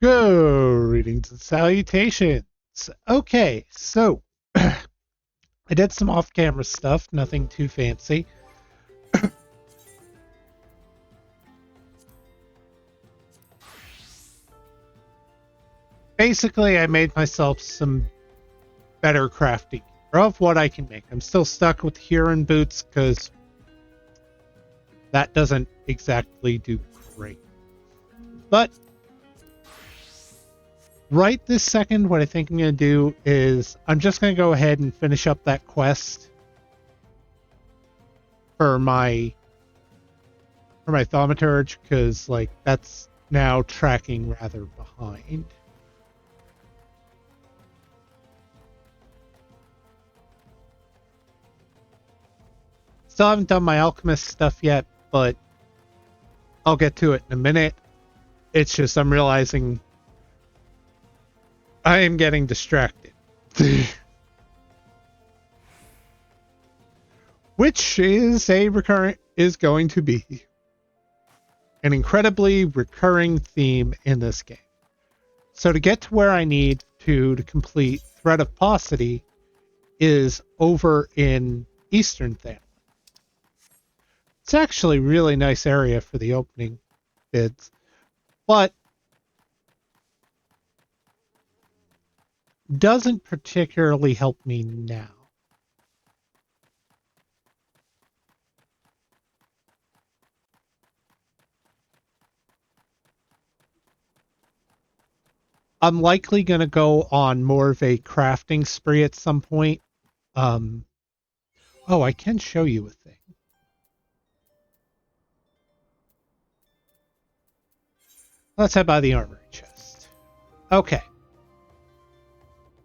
Greetings and salutations. Okay, so I did some off-camera stuff, nothing too fancy. Basically, I made myself some better crafting of what I can make. I'm still stuck with Huron boots because that doesn't exactly do great. But right this second, what I think I'm going to do is I'm just going to go ahead and finish up that quest for my thaumaturge, because like that's now tracking rather behind. Still haven't done my alchemist stuff yet, but I'll get to it in a minute. It's just I'm realizing I am getting distracted. Which is going to be an incredibly recurring theme in this game. So to get to where I need to complete Thread of Paucity is over in Eastern Thamlin. It's actually a really nice area for the opening bids, but doesn't particularly help me now. I'm likely going to go on more of a crafting spree at some point. Oh, I can show you a thing. Let's head by the armory chest. Okay.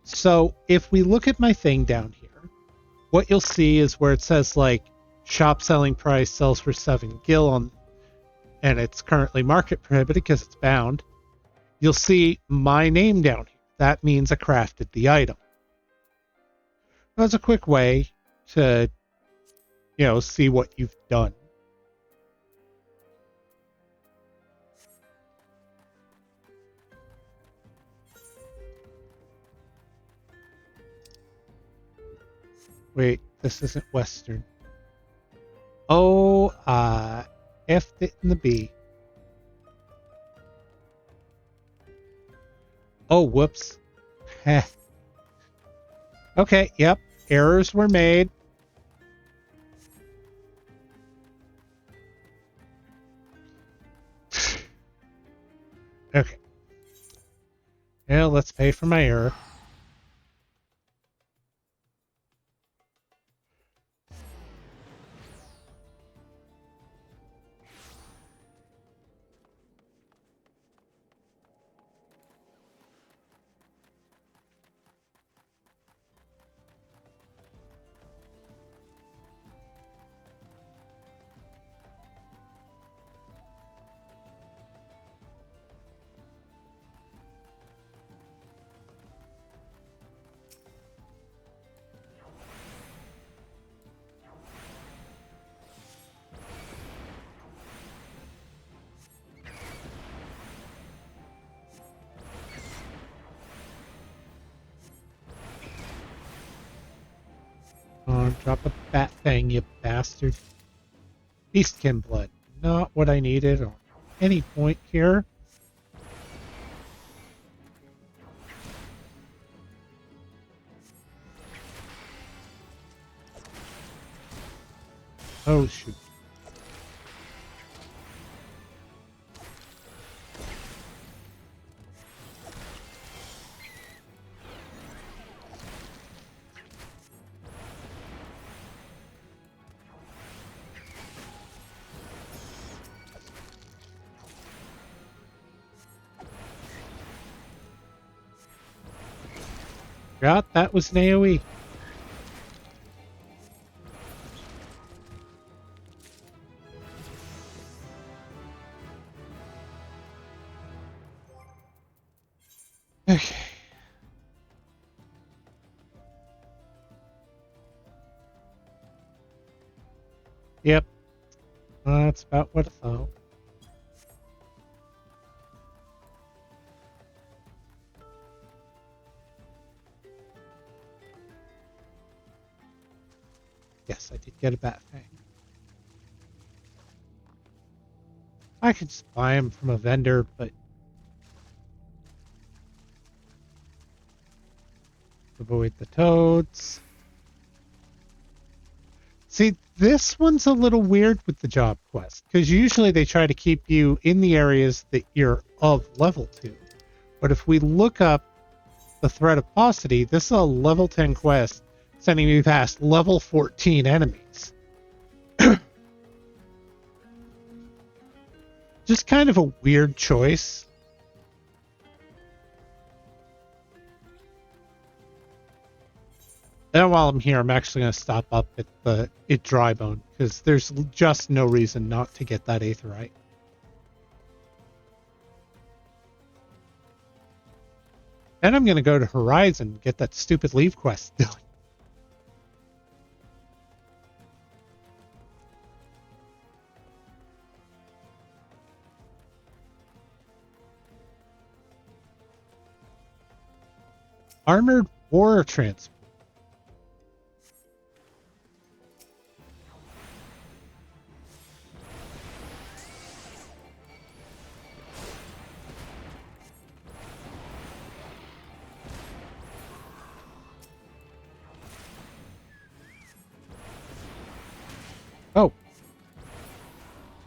So if we look at my thing down here, what you'll see is where it says like shop selling price sells for 7 gil on, and it's currently market prohibited because it's bound. You'll see my name down here. That means I crafted the item. That's a quick way to, see what you've done. Wait, this isn't Western. Oh, F'd it in the B. Oh, whoops. Okay, yep. Errors were made. Okay. Yeah, let's pay for my error. Drop a bat thing, you bastard. Beastkin blood. Not what I needed at any point here. Oh, shoot. Forgot that was an AoE. Okay. Yep. That's about what I thought. Yes, I did get a bat fang. I could just buy them from a vendor, but avoid the toads. See, this one's a little weird with the job quest, because usually they try to keep you in the areas that you're of level to. But if we look up the threat of paucity, this is a level 10 quest sending me past level 14 enemies. Just kind of a weird choice. And while I'm here, I'm actually going to stop up at the Drybone, because there's just no reason not to get that Aetheryte. Then I'm going to go to Horizon and get that stupid leave quest done. Armored War Transport. Oh.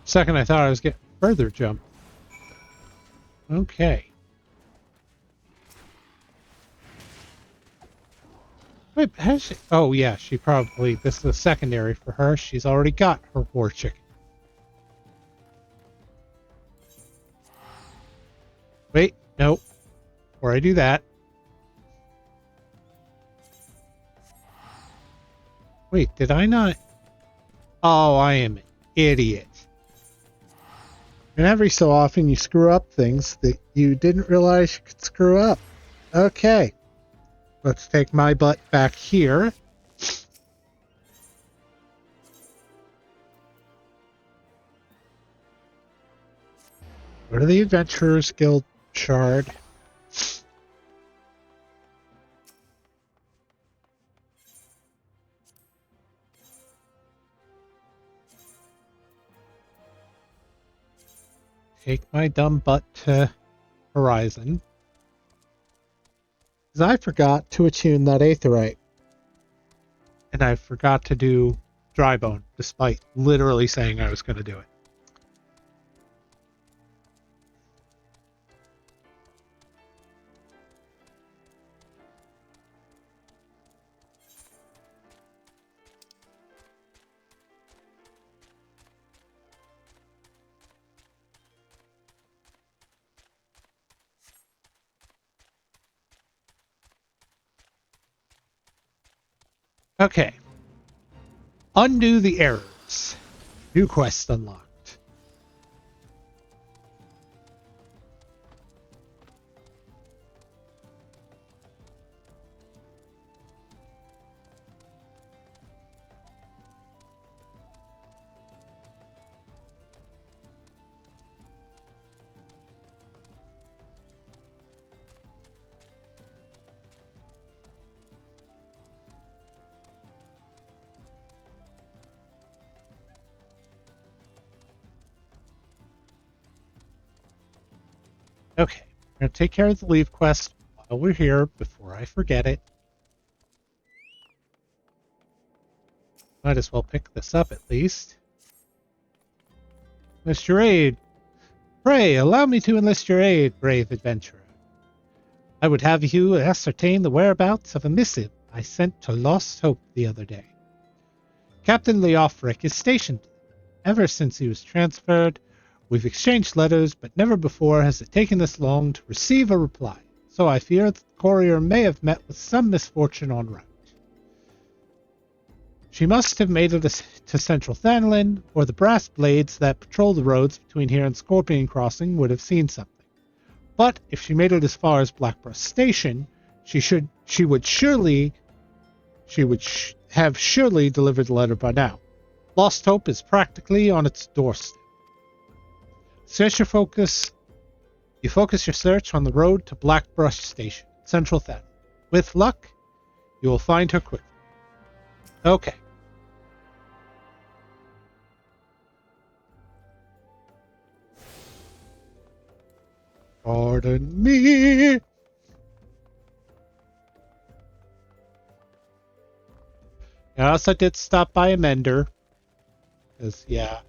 Second, I thought I was getting further jump. Okay. Wait, has she? Oh, yeah, she probably... This is a secondary for her. She's already got her war chicken. Wait, nope. Before I do that... Wait, did I not... Oh, I am an idiot. And every so often you screw up things that you didn't realize you could screw up. Okay. Let's take my butt back here. Go to the Adventurers Guild shard. Take my dumb butt to Horizon. Because I forgot to attune that Aetheryte. And I forgot to do Drybone, despite literally saying I was going to do it. Okay. Undo the errors. New quest unlocked. Okay, we're going to take care of the leave quest while we're here before I forget it. Might as well pick this up at least. Enlist your aid. Pray, allow me to enlist your aid, brave adventurer. I would have you ascertain the whereabouts of a missive I sent to Lost Hope the other day. Captain Leofric is stationed. Ever since he was transferred, we've exchanged letters, but never before has it taken this long to receive a reply, so I fear that the courier may have met with some misfortune en route. She must have made it to Central Thanlin, or the brass blades that patrol the roads between here and Scorpion Crossing would have seen something. But if she made it as far as Blackbrush Station, she would have surely delivered the letter by now. Lost Hope is practically on its doorstep. You focus your search on the road to Blackbrush Station, Central Thanlin. With luck, you will find her quickly. Okay. Pardon me. I also did stop by a mender. Because, yeah.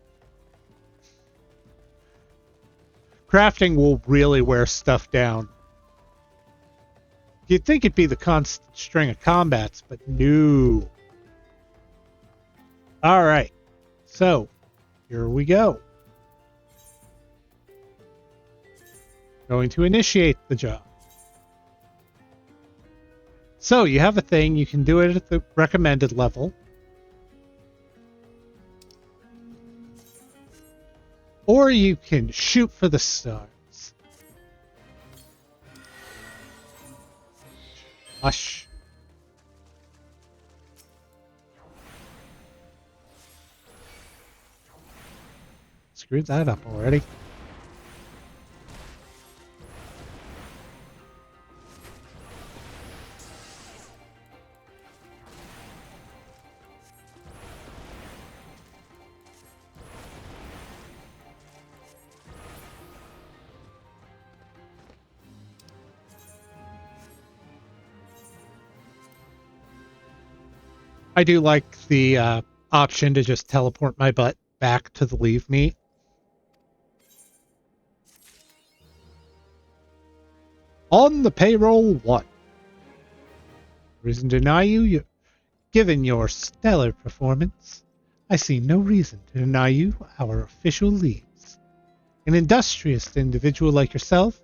Crafting will really wear stuff down. You'd think it'd be the constant string of combats, but no. Alright. So, here we go. Going to initiate the job. So, you have a thing. You can do it at the recommended level. Or you can shoot for the stars. Hush. Screwed that up already. I do like the option to just teleport my butt back to the leave meet. On the payroll 1. Reason to deny you, given your stellar performance, I see no reason to deny you our official leaves. An industrious individual like yourself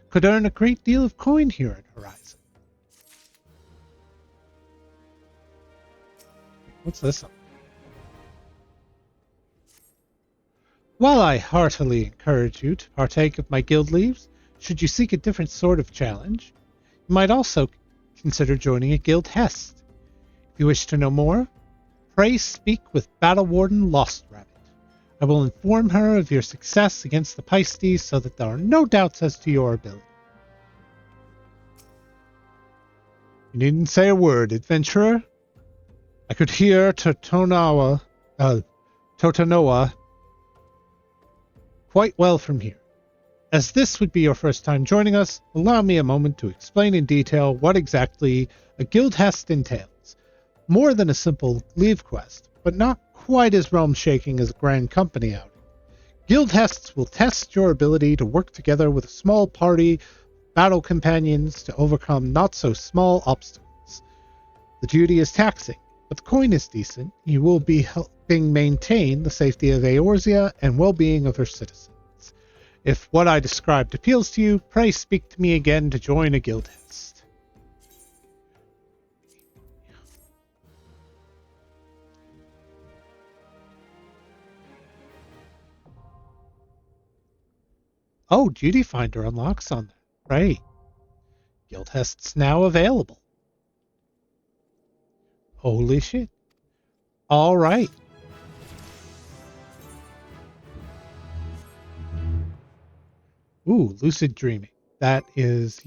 could earn a great deal of coin here at Horizon. What's this? While I heartily encourage you to partake of my guild leaves, should you seek a different sort of challenge, you might also consider joining a guild hest. If you wish to know more, pray speak with Battle Warden Lost Rabbit. I will inform her of your success against the Pisces so that there are no doubts as to your ability. You needn't say a word, adventurer. I could hear Totanoa quite well from here. As this would be your first time joining us, allow me a moment to explain in detail what exactly a guild hest entails. More than a simple leave quest, but not quite as realm-shaking as a grand company outing. Guild hests will test your ability to work together with a small party of battle companions to overcome not-so-small obstacles. The duty is taxing, but the coin is decent. You will be helping maintain the safety of Eorzea and well-being of her citizens. If what I described appeals to you, pray speak to me again to join a guild hest. Oh, Duty Finder unlocks on that. Right. Guild hests now available. Holy shit. All right. Ooh, lucid dreaming. That is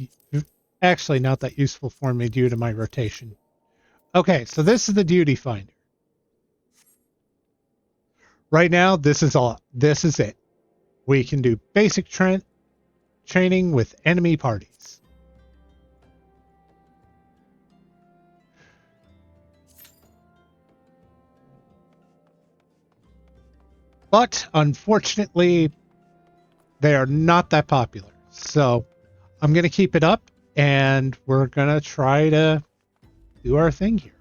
actually not that useful for me due to my rotation. Okay, so this is the Duty Finder. Right now, this is all. This is it. We can do basic training with enemy parties. But unfortunately, they are not that popular. So I'm going to keep it up and we're going to try to do our thing here.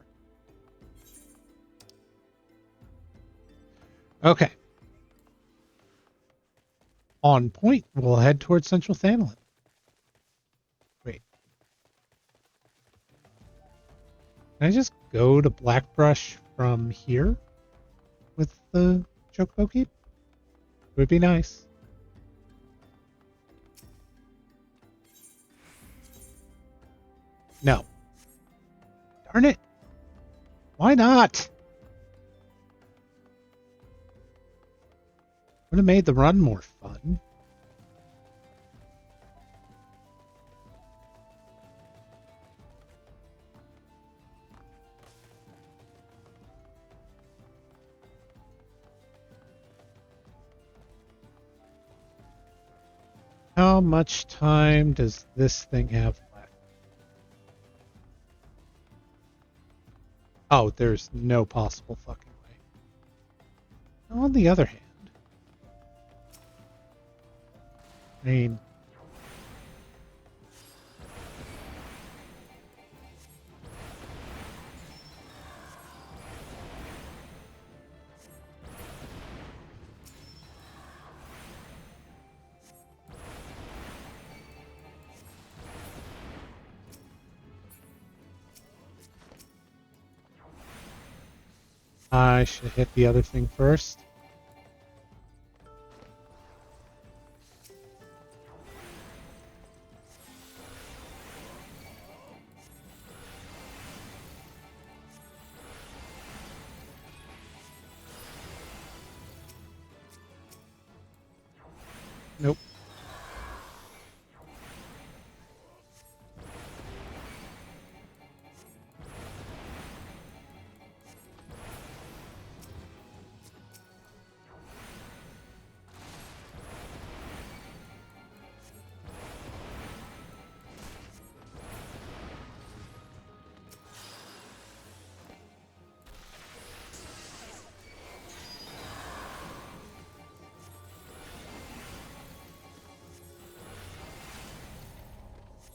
Okay. On point, we'll head towards Central Thanalin. Wait. Can I just go to Blackbrush from here with the Chocobo Keep? It would be nice. No. Darn it. Why not? Would have made the run more fun. How much time does this thing have left? Oh, there's no possible fucking way. On the other hand, I mean, I should hit the other thing first. Nope.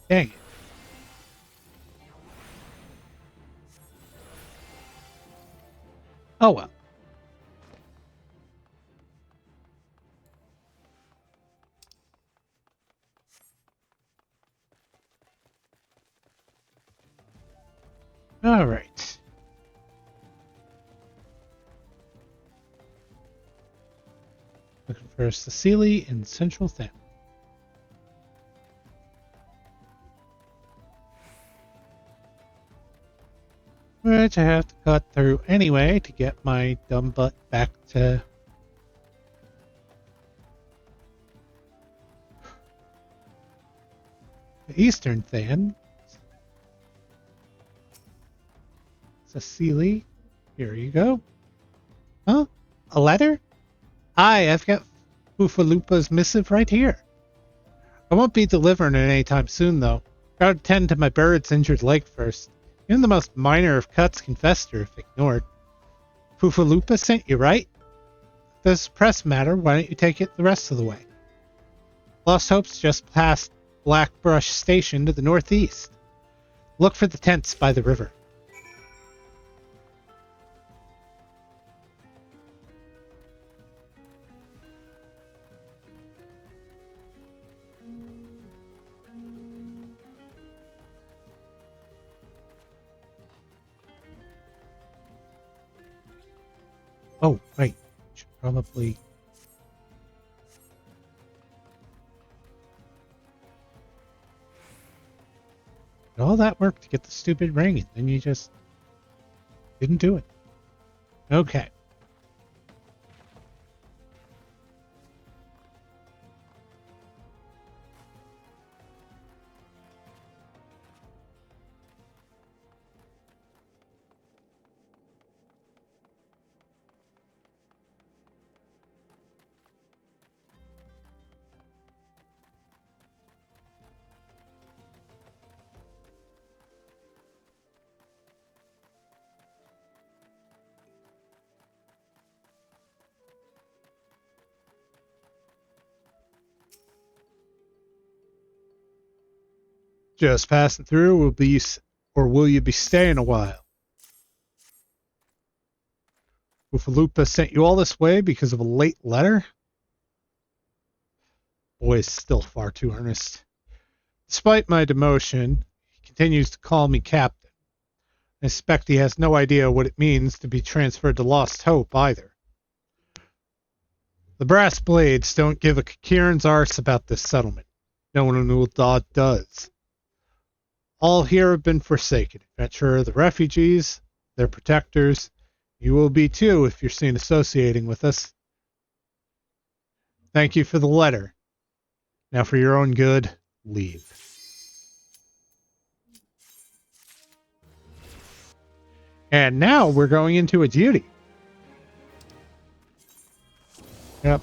Dang it. Oh well. All right. Looking for Cecily in Central Thin. Which I have to cut through anyway to get my dumb butt back to the Eastern Thin. Cecily, here you go. Huh? A letter? Aye, I've got Foofaloopa's missive right here. I won't be delivering it anytime soon, though. Gotta tend to my bird's injured leg first. Even the most minor of cuts can fester if ignored. Foofaloopa sent you, right? If this press matter, why don't you take it the rest of the way? Lost Hope's just past Blackbrush Station to the northeast. Look for the tents by the river. Oh, right. Should probably... did all that work to get the stupid ring, and then you just didn't do it. Okay. Just passing through, will you be staying a while? Oofaloopa sent you all this way because of a late letter? Boy is still far too earnest. Despite my demotion, he continues to call me captain. I suspect he has no idea what it means to be transferred to Lost Hope either. The Brass Blades don't give a Kieran's arse about this settlement. No one in Uldad does. All here have been forsaken. Adventurer, the refugees, their protectors. You will be too if you're seen associating with us. Thank you for the letter. Now for your own good, leave. And now we're going into a duty. Yep.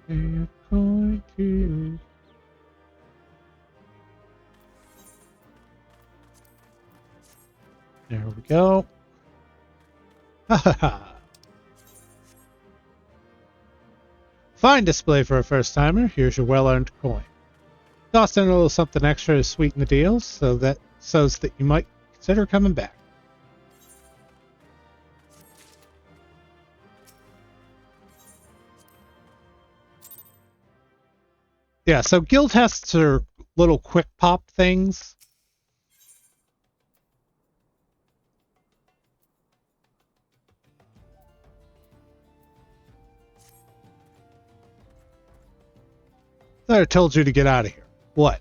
They're going to... There we go. Ha ha ha. Fine display for a first timer. Here's your well-earned coin. Toss in a little something extra to sweeten the deal, so that you might consider coming back. Yeah, so guild tests are little quick pop things. I told you to get out of here. What?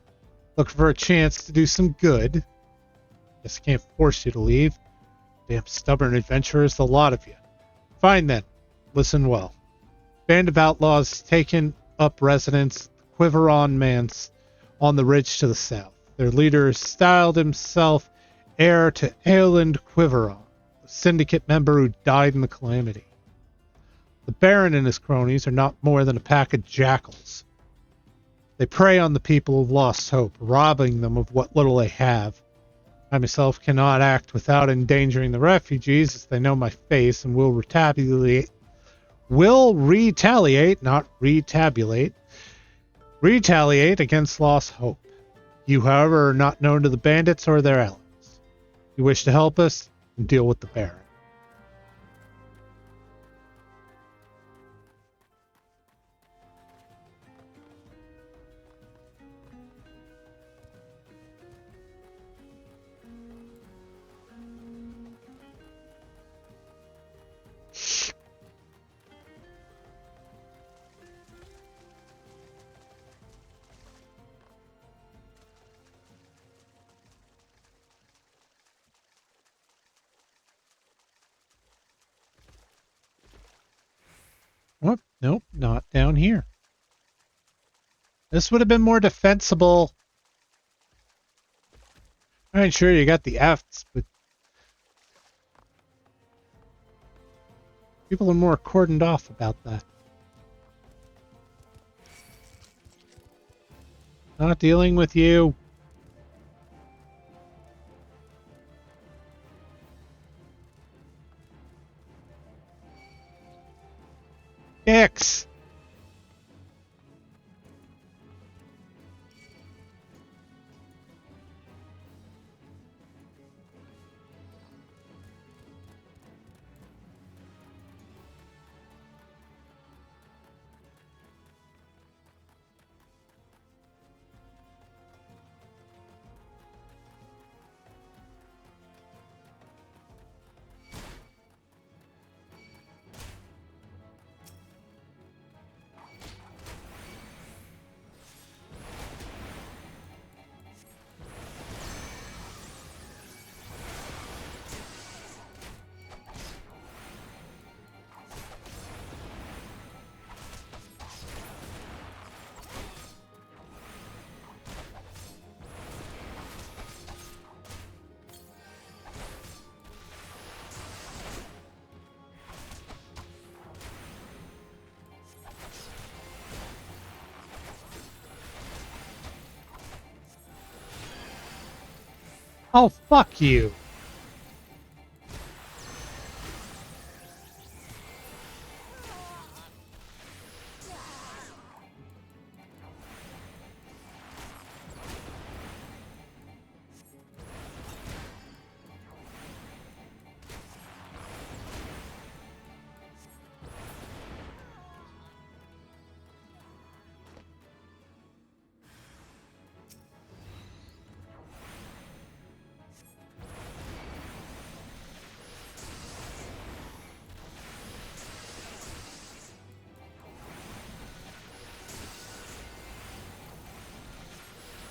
Looking for a chance to do some good? Guess I can't force you to leave. Damn stubborn adventurers, the lot of you. Fine then. Listen well. Band of outlaws taken up residence Quiveron Manse on the ridge to the south. Their leader styled himself heir to Aeland Quiveron, a syndicate member who died in the calamity. The Baron and his cronies are not more than a pack of jackals. They prey on the people who've lost hope, robbing them of what little they have. I myself cannot act without endangering the refugees, as they know my face and will retaliate, not retabulate, retaliate against lost hope. You, however, are not known to the bandits or their allies. You wish to help us, and deal with the Baron. Oh, nope, not down here. This would have been more defensible. I ain't sure you got the F's, but people are more cordoned off about that. Not dealing with you. X. Oh, fuck you.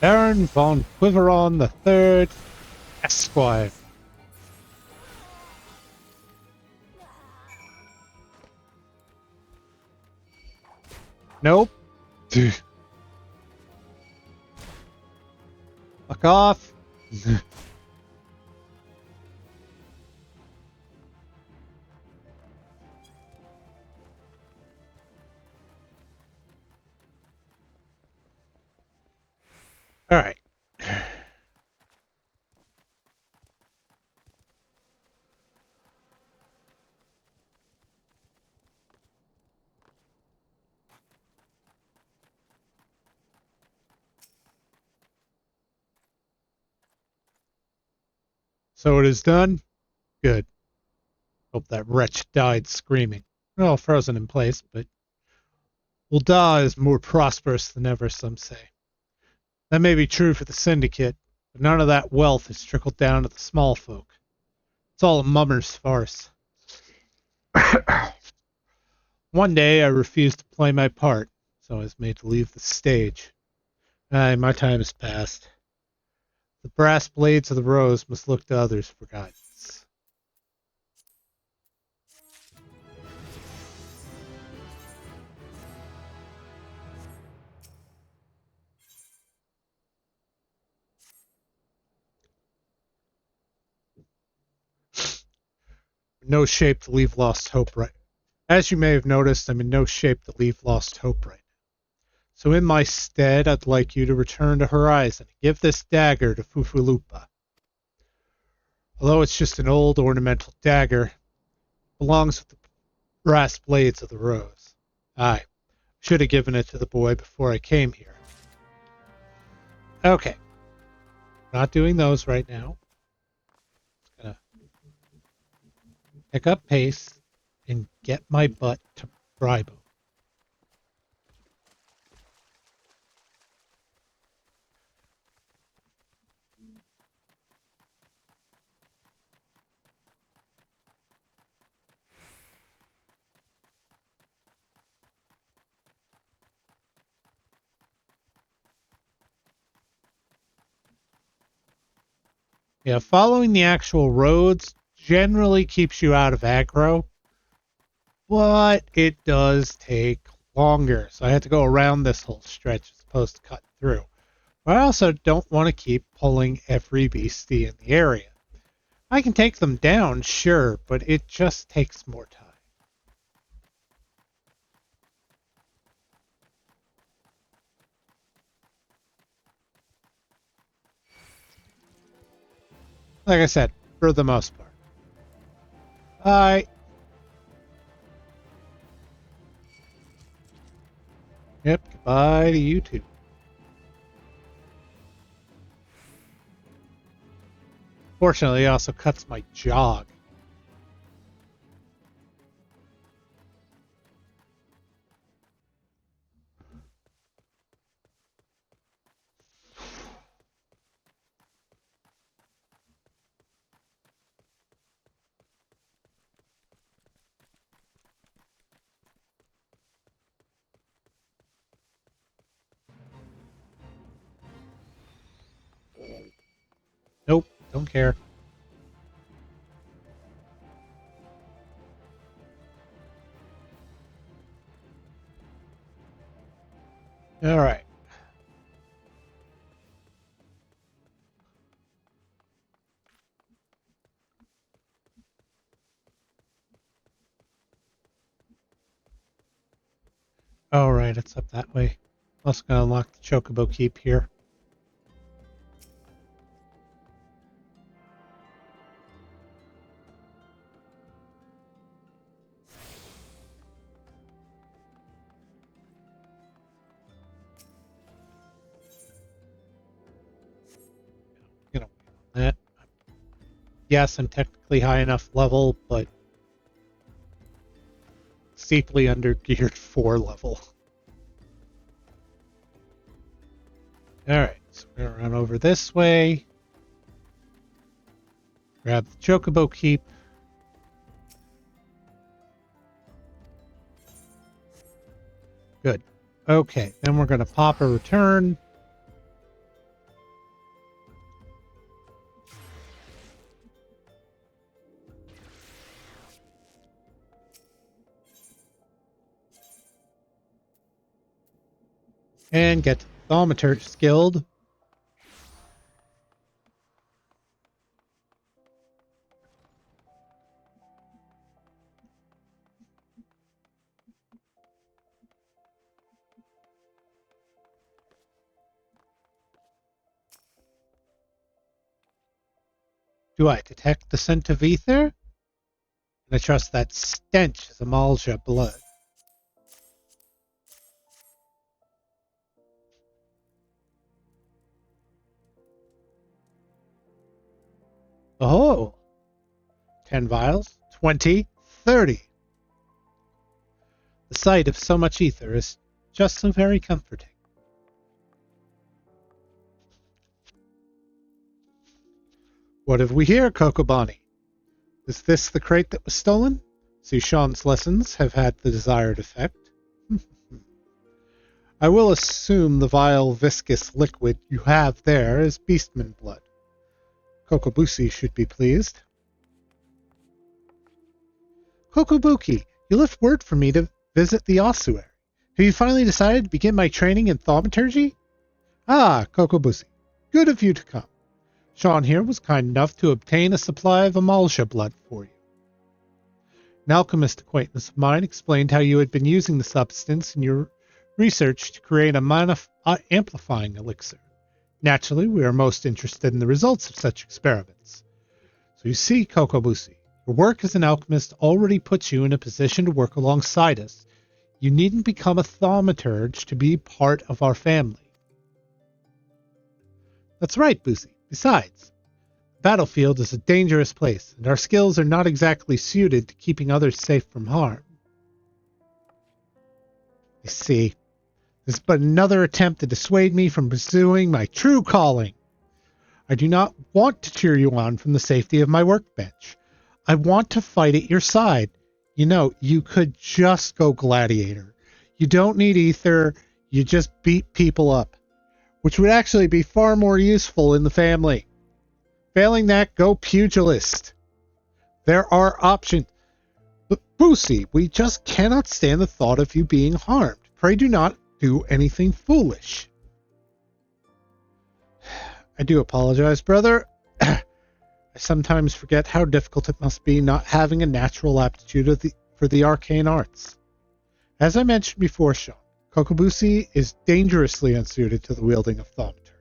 Baron von Quiveron III, Esquire. Nope. Fuck off. All right. So it is done? Good. Hope that wretch died screaming. Well, frozen in place, but Ul'dah is more prosperous than ever, some say. That may be true for the Syndicate, but none of that wealth has trickled down to the small folk. It's all a mummer's farce. One day I refused to play my part, so I was made to leave the stage. Aye, my time has passed. The brass blades of the rose must look to others for guidance. No shape to leave lost hope right. As you may have noticed, I'm in no shape to leave lost hope right. So in my stead, I'd like you to return to Horizon and give this dagger to Fufulupa. Although it's just an old ornamental dagger, it belongs with the brass blades of the rose. I should have given it to the boy before I came here. Okay, not doing those right now. Just gonna pick up pace and get my butt to Bribo. Yeah, following the actual roads generally keeps you out of aggro, but it does take longer. So I had to go around this whole stretch as opposed to cut through. But I also don't want to keep pulling every beastie in the area. I can take them down, sure, but it just takes more time. Like I said, for the most part. I Yep, goodbye to you too. Fortunately, it also cuts my jog. Nope, don't care. Alright. Alright, it's up that way. Also gonna unlock the Chocobo Keep here. You know, that. Yes, I'm technically high enough level, but steeply under geared 4 level. Alright, so we're gonna run over this way. Grab the Chocobo Keep. Good. Okay, then we're gonna pop a return. And get to the Thaumaturge's Guild. Do I detect the scent of ether? And I trust that stench is Amalja blood. Oh, 10 vials, 20, 30. The sight of so much ether is just so very comforting. What have we here, Kokobani? Is this the crate that was stolen? See, Sean's lessons have had the desired effect. I will assume the vile viscous liquid you have there is beastman blood. Kokobusi should be pleased. Kokobuki, you left word for me to visit the ossuary. Have you finally decided to begin my training in thaumaturgy? Ah, Kokobusi, good of you to come. Sean here was kind enough to obtain a supply of Amalja blood for you. An alchemist acquaintance of mine explained how you had been using the substance in your research to create a amplifying elixir. Naturally, we are most interested in the results of such experiments. So you see, Kokobusi, your work as an alchemist already puts you in a position to work alongside us. You needn't become a thaumaturge to be part of our family. That's right, Busi. Besides, the battlefield is a dangerous place, and our skills are not exactly suited to keeping others safe from harm. I see. This is but another attempt to dissuade me from pursuing my true calling. I do not want to cheer you on from the safety of my workbench. I want to fight at your side. You know, you could just go gladiator. You don't need ether, you just beat people up, which would actually be far more useful in the family. Failing that, go pugilist. There are options. But Busi, we just cannot stand the thought of you being harmed. Pray do not do anything foolish. I do apologize, brother. I sometimes forget how difficult it must be not having a natural aptitude for the arcane arts. As I mentioned before, Sean, Kokobusi is dangerously unsuited to the wielding of thaumaturgy.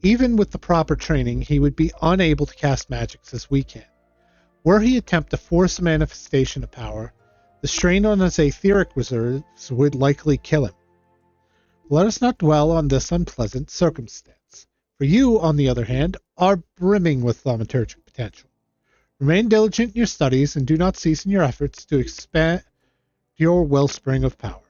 Even with the proper training, he would be unable to cast magics as we can. Were he attempt to force a manifestation of power, the strain on his etheric reserves would likely kill him. Let us not dwell on this unpleasant circumstance. For you, on the other hand, are brimming with thaumaturgic potential. Remain diligent in your studies and do not cease in your efforts to expand your wellspring of power.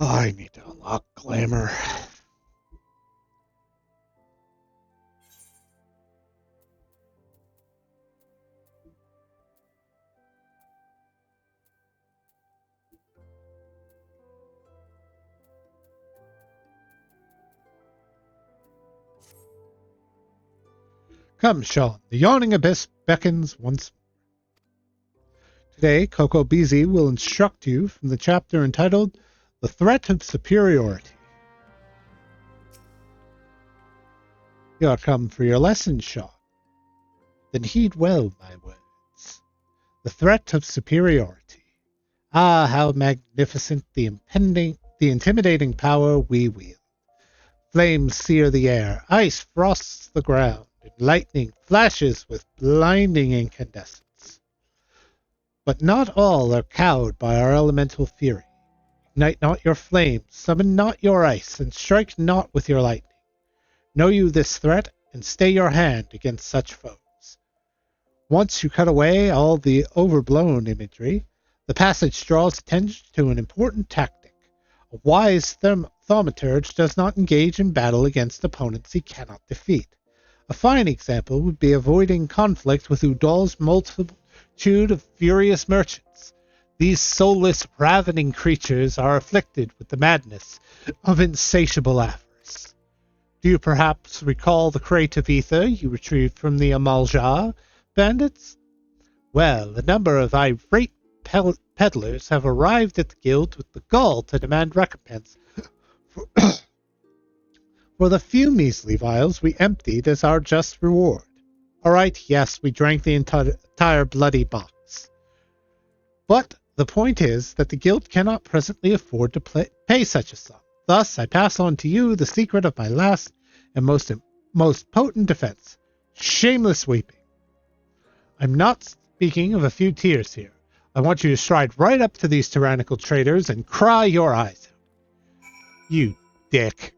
I need to unlock glamour. Come, Sean, the yawning abyss beckons once more. Today, Coco Beezy will instruct you from the chapter entitled The Threat of Superiority. You are come for your lesson, Sean. Then heed well my words. The threat of superiority. Ah, how magnificent the intimidating power we wield. Flames sear the air, ice frosts the ground, and lightning flashes with blinding incandescence. But not all are cowed by our elemental fury. Ignite not your flames, summon not your ice, and strike not with your lightning. Know you this threat, and stay your hand against such foes. Once you cut away all the overblown imagery, the passage draws attention to an important tactic, A wise thaumaturge does not engage in battle against opponents he cannot defeat. A fine example would be avoiding conflict with Udal's multitude of furious merchants. These soulless, ravening creatures are afflicted with the madness of insatiable avarice. Do you perhaps recall the crate of ether you retrieved from the Amalja bandits? Well, a number of irate peddlers have arrived at the guild with the gall to demand recompense for, for the few measly vials we emptied as our just reward. All right, yes, we drank the entire bloody box. But the point is that the guild cannot presently afford to pay such a sum. Thus, I pass on to you the secret of my last and most potent defense: shameless weeping. I'm not speaking of a few tears here. I want you to stride right up to these tyrannical traitors and cry your eyes out. You dick.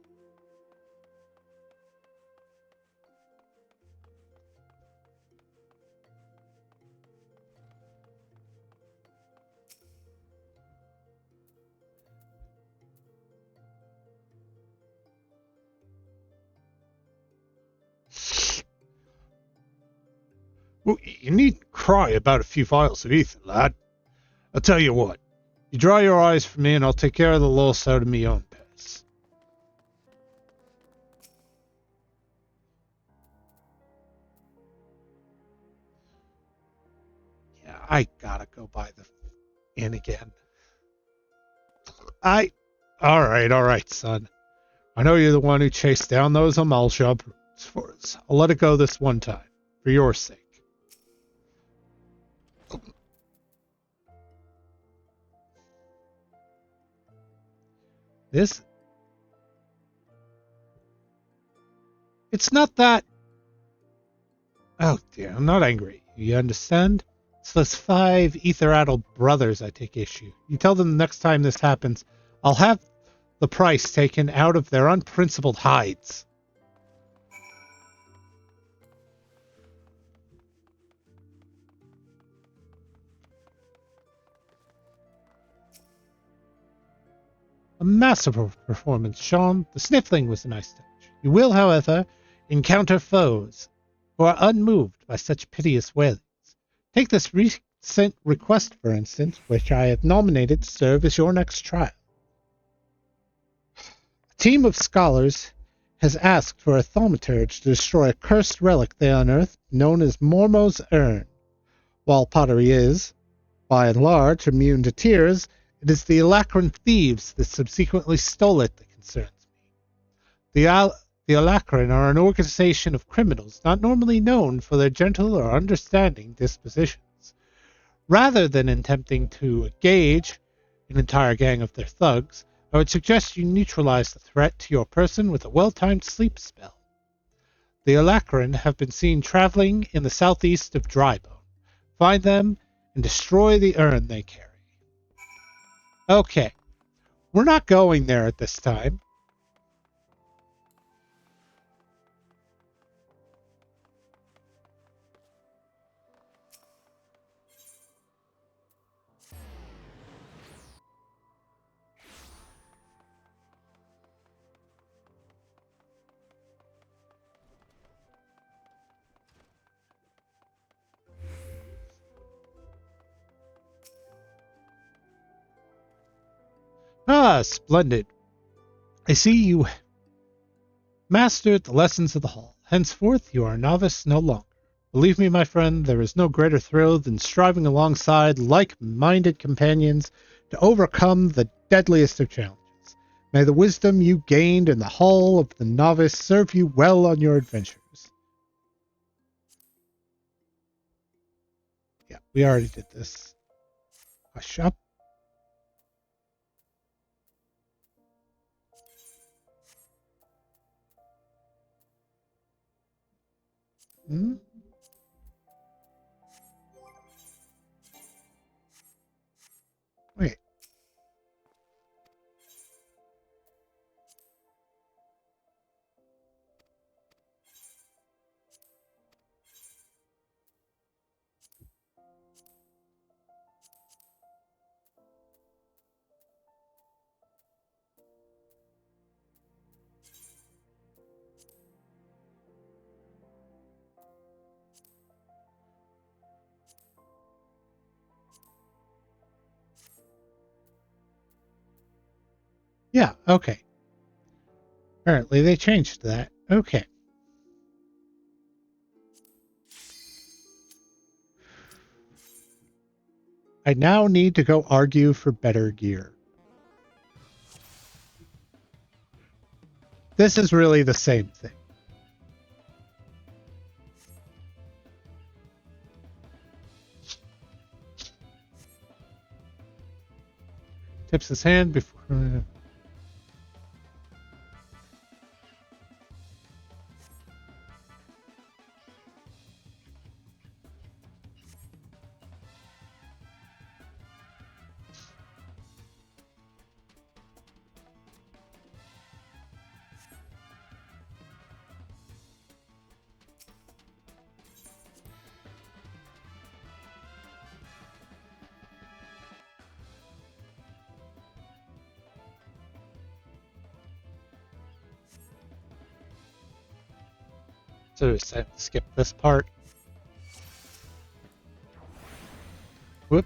Well, you needn't cry about a few vials of ether, lad. I'll tell you what. You dry your eyes for me and I'll take care of the loss out of me own pace. Yeah, I gotta go by the inn again. Alright, son. I know you're the one who chased down those Amalshab for us. I'll let it go this one time, for your sake. It's not that. Oh dear, I'm not angry. You understand? It's those 5 ether-addled brothers I take issue. You tell them the next time this happens, I'll have the price taken out of their unprincipled hides. A masterful performance, Sean. The sniffling was a nice touch. You will, however, encounter foes who are unmoved by such piteous wailings. Take this recent request, for instance, which I have nominated to serve as your next trial. A team of scholars has asked for a thaumaturge to destroy a cursed relic they unearthed known as Mormo's Urn. While pottery is, by and large, immune to tears, it is the Alacran thieves that subsequently stole it that concerns me. The Alacran are an organization of criminals not normally known for their gentle or understanding dispositions. Rather than attempting to engage an entire gang of their thugs, I would suggest you neutralize the threat to your person with a well-timed sleep spell. The Alacran have been seen traveling in the southeast of Drybone. Find them and destroy the urn they carry. Okay, we're not going there at this time. Ah, splendid. I see you mastered the lessons of the hall. Henceforth, you are a novice no longer. Believe me, my friend, there is no greater thrill than striving alongside like-minded companions to overcome the deadliest of challenges. May the wisdom you gained in the hall of the novice serve you well on your adventures. Yeah, we already did this. Hush up. Hmm? Wait. Yeah, okay. Apparently they changed that. Okay. I now need to go argue for better gear. This is really the same thing. Tips his hand before... So we said skip this part. Whoop.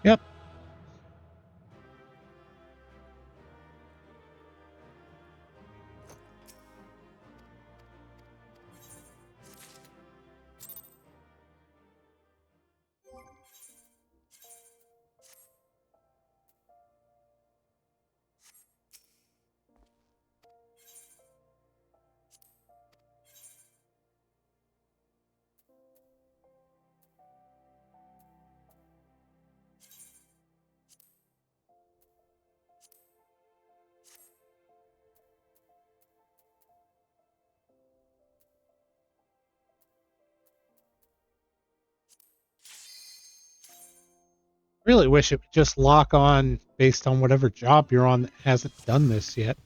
Yep. Really wish it would just lock on based on whatever job you're on that hasn't done this yet.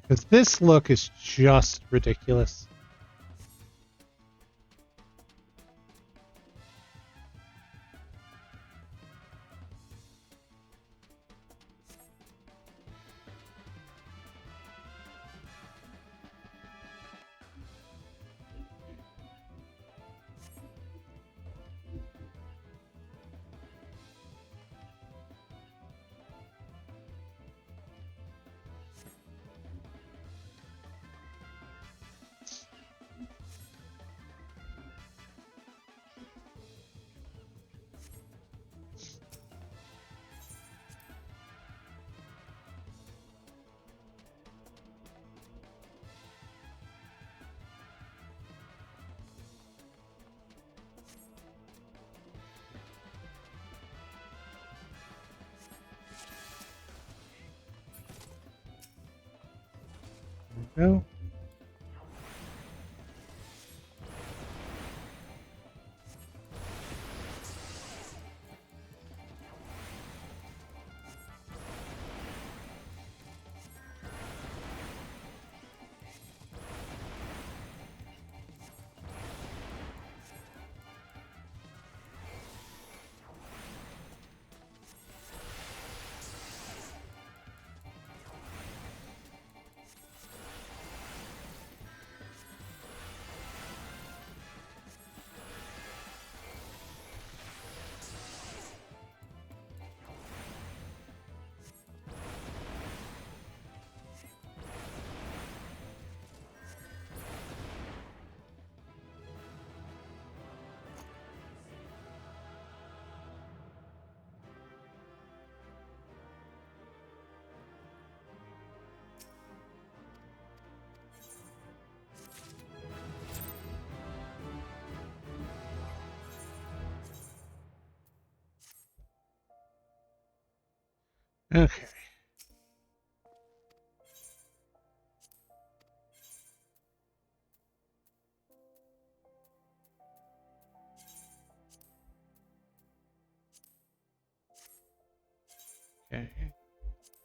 Because this look is just ridiculous. There we go. Okay. Okay.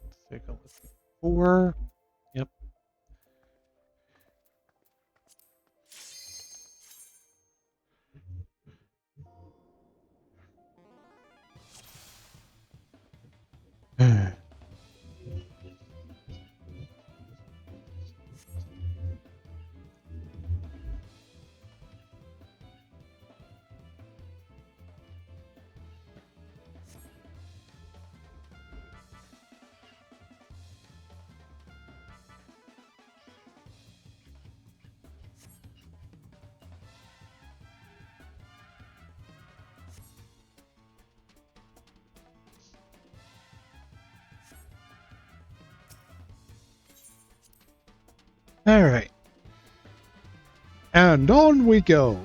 Let's take a look at 4. Yep. All right. And on we go.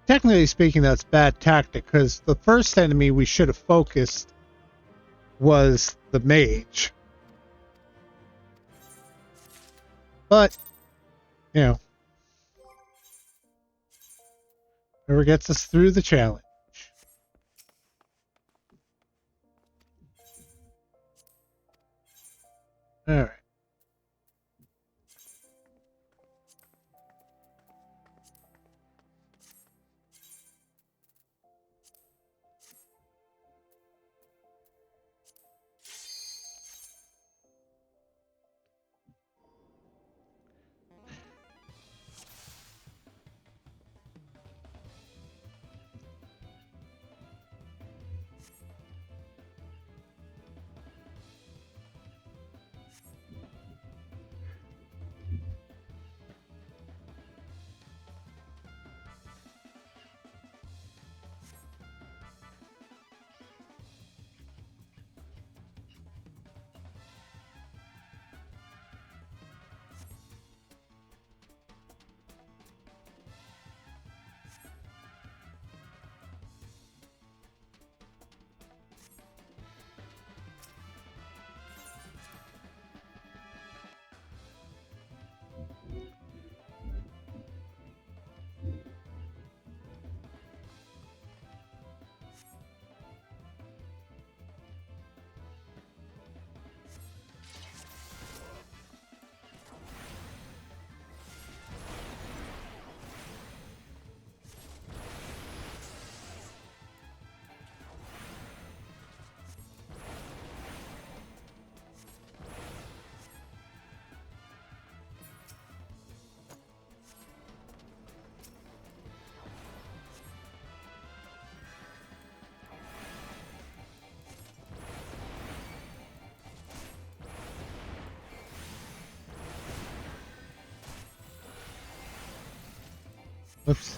Technically speaking, that's bad tactic, because the first enemy we should have focused was the mage. But, you know, whoever gets us through the challenge. Alright. Whoops.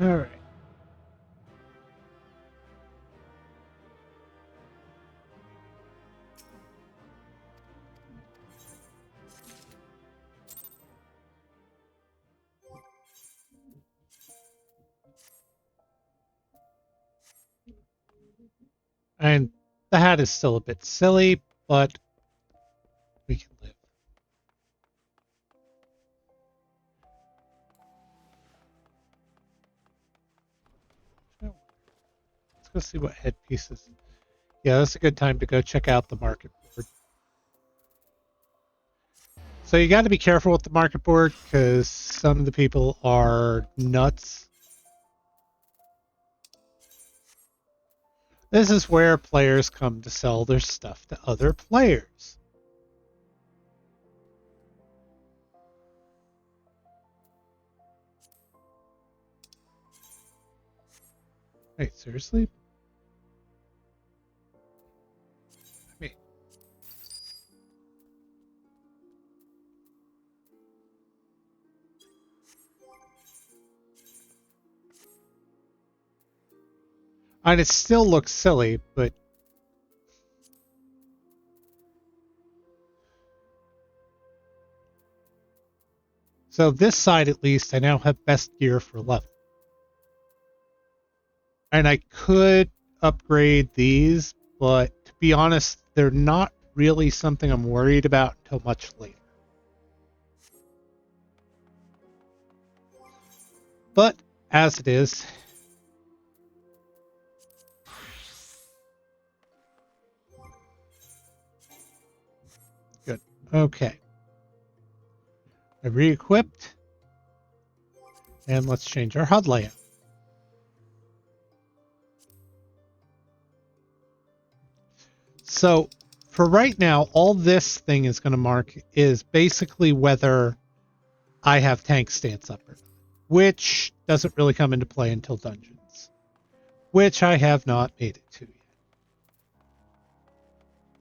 All right. And the hat is still a bit silly, but we can live. Let's go see what headpieces. Yeah, that's a good time to go check out the market board. So you got to be careful with the market board because some of the people are nuts. This is where players come to sell their stuff to other players. Wait, seriously? And it still looks silly, but so this side at least I now have best gear for level. And I could upgrade these, but to be honest, they're not really something I'm worried about until much later. But as it is, good. Okay. I re-equipped. And let's change our HUD layout. So for right now, all this thing is going to mark is basically whether I have tank stance up or not, which doesn't really come into play until dungeons, which I have not made it to yet.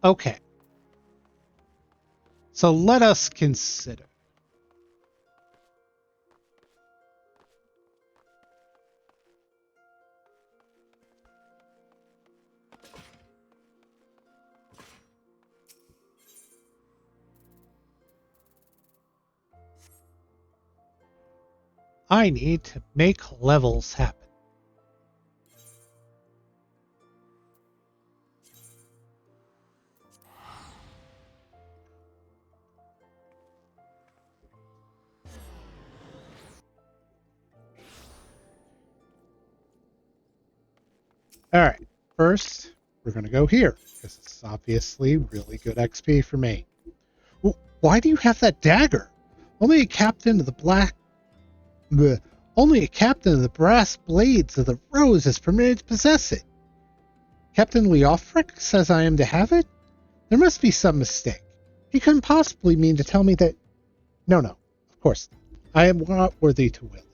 Okay. So let us consider. I need to make levels happen. All right, first we're going to go here because it's obviously really good XP for me. Well, why do you have that dagger? Only a captain of the brass blades of the rose is permitted to possess it. Captain Leofric says I am to have it? There must be some mistake. He couldn't possibly mean to tell me that... No, of course not. I am not worthy to wield it.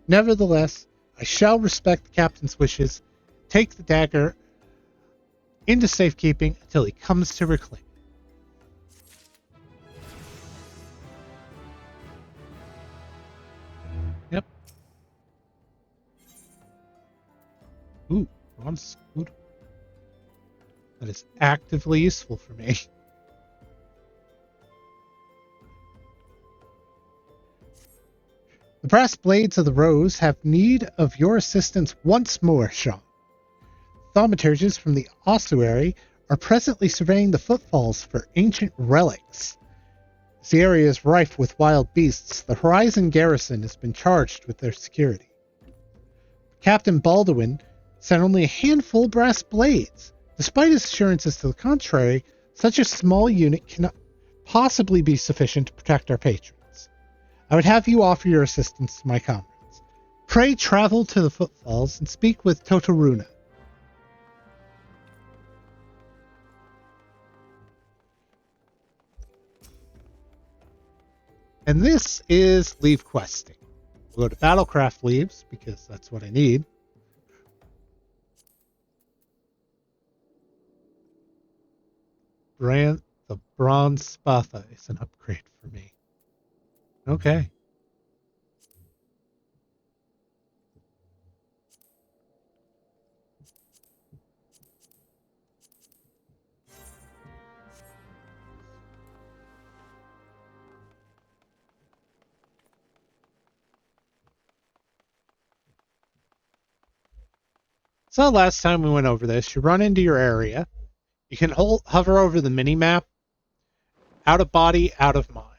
Nevertheless, I shall respect the captain's wishes, take the dagger into safekeeping until he comes to reclaim it. Yep. Ooh, bronze scooter. That is actively useful for me. The brass blades of the rose have need of your assistance once more, Sean. Thaumaturges from the ossuary are presently surveying the footfalls for ancient relics. As the area is rife with wild beasts, the Horizon garrison has been charged with their security. Captain Baldwin sent only a handful of brass blades. Despite his assurances to the contrary, such a small unit cannot possibly be sufficient to protect our patrons. I would have you offer your assistance to my comrades. Pray travel to the footfalls and speak with Totoruna. And this is leave questing. We'll go to Battlecraft leaves because that's what I need. The Bronze Spatha is an upgrade for me. Okay. So last time we went over this, you run into your area. You can hover over the mini-map. Out of body, out of mind.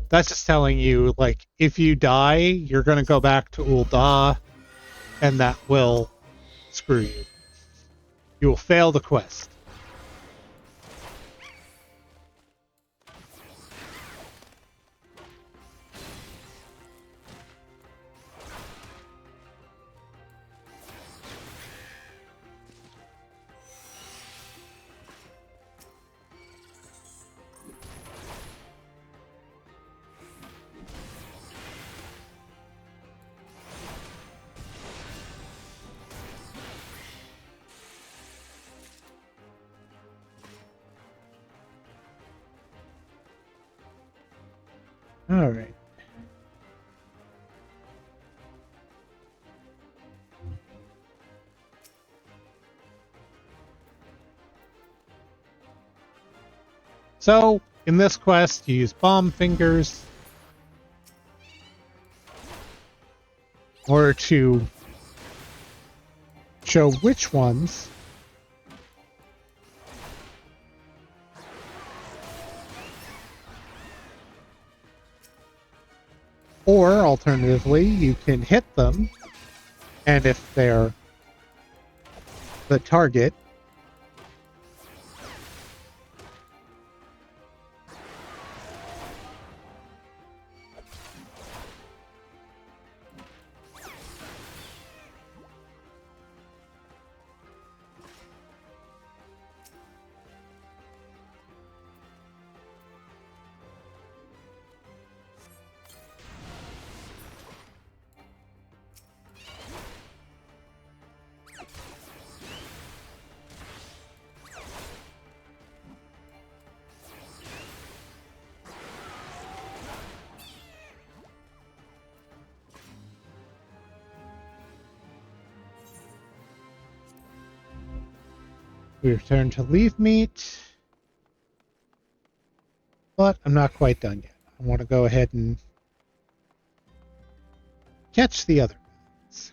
That's just telling you, like, if you die, you're going to go back to Ul'dah, and that will screw you. You will fail the quest. All right. So, in this quest, you use bomb fingers in order to show which ones or alternatively, you can hit them, and if they're the target, we return to leave meat. But I'm not quite done yet. I want to go ahead and catch the other ones.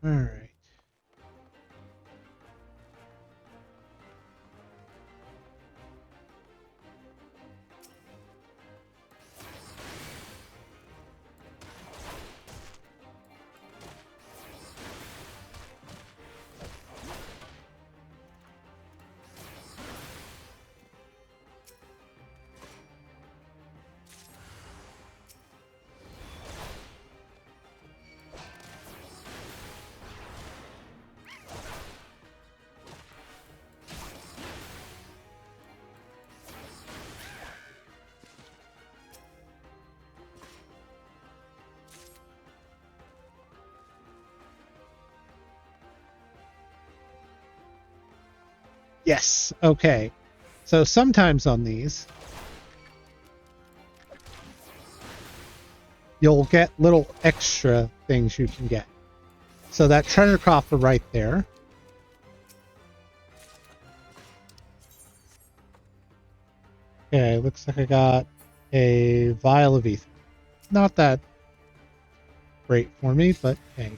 All right. Yes, okay. So sometimes on these, you'll get little extra things you can get. So that treasure coffer right there. Okay, looks like I got a vial of ether. Not that great for me, but hey.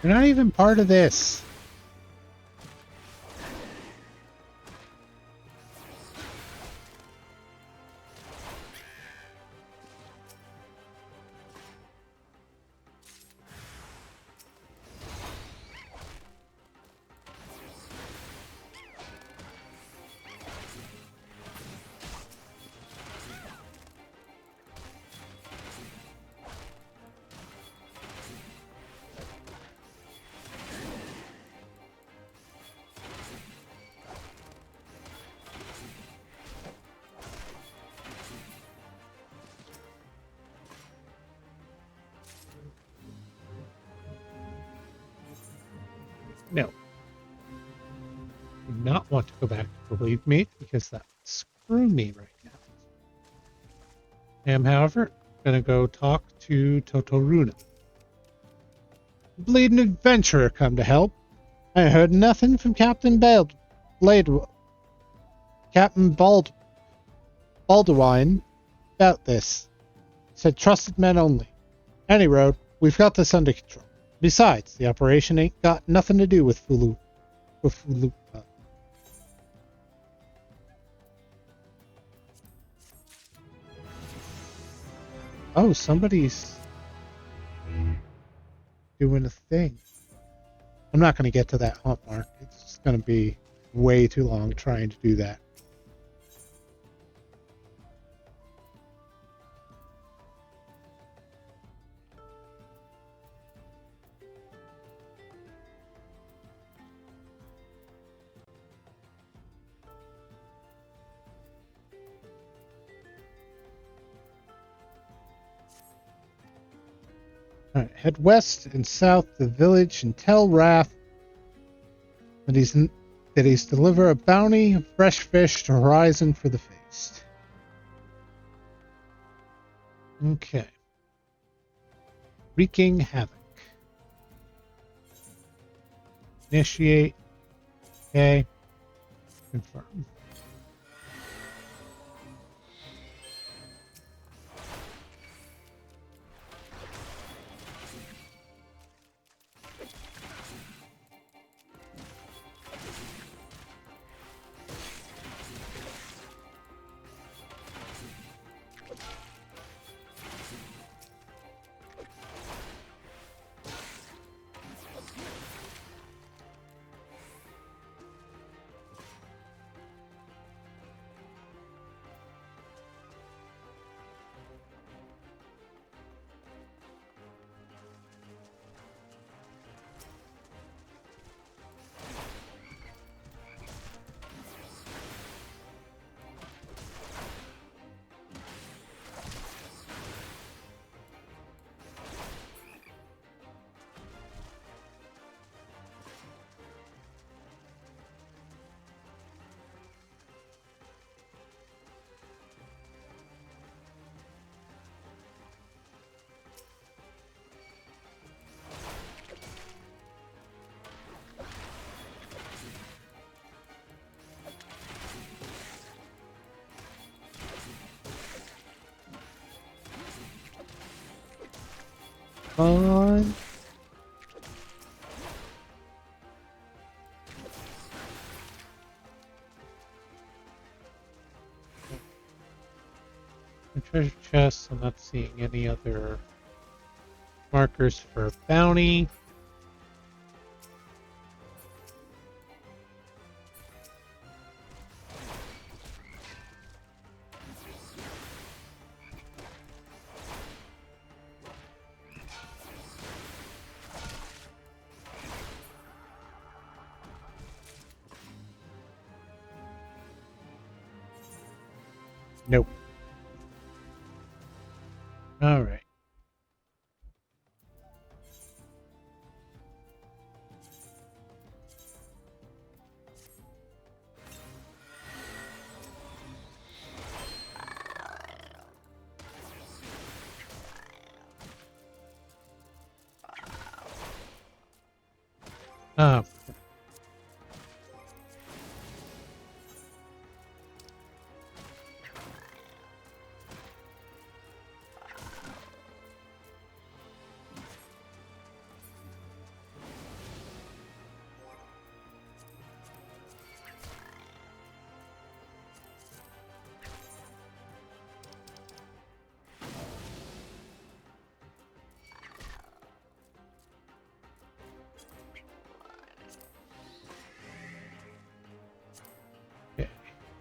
You're not even part of this. No. Do not want to go back to Believe Me because that would screw me right now. I am, however, gonna go talk to Totoruna. Bleeding adventurer come to help. I heard nothing from Captain Baldwin about this. Said trusted men only. Any road, we've got this under control. Besides, the operation ain't got nothing to do with Fulu. Oh, somebody's doing a thing. I'm not going to get to that haunt mark. It's just going to be way too long trying to do that. Alright, head west and south to the village and tell Wrath that he's deliver a bounty of fresh fish to Horizon for the feast. Okay. Wreaking havoc. Initiate. Okay. Confirm. On. The treasure chest, I'm not seeing any other markers for bounty. Nope. All right. Ah.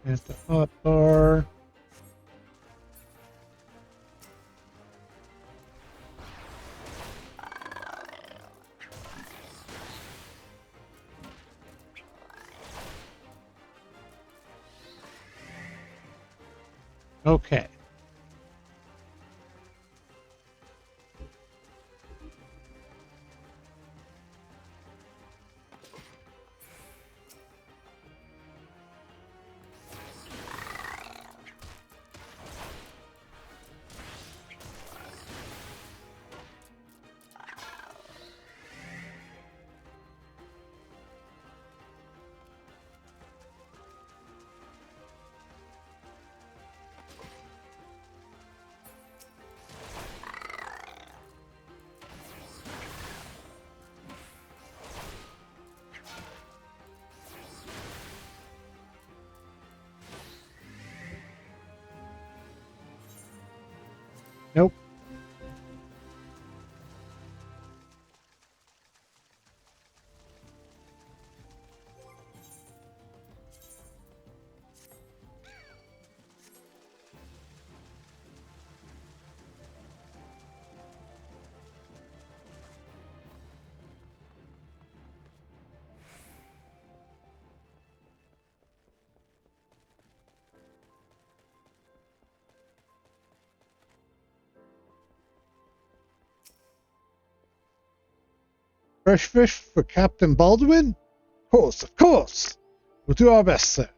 There's the hot bar. Okay. Nope. Fresh fish for Captain Baldwin? Of course. We'll do our best, sir.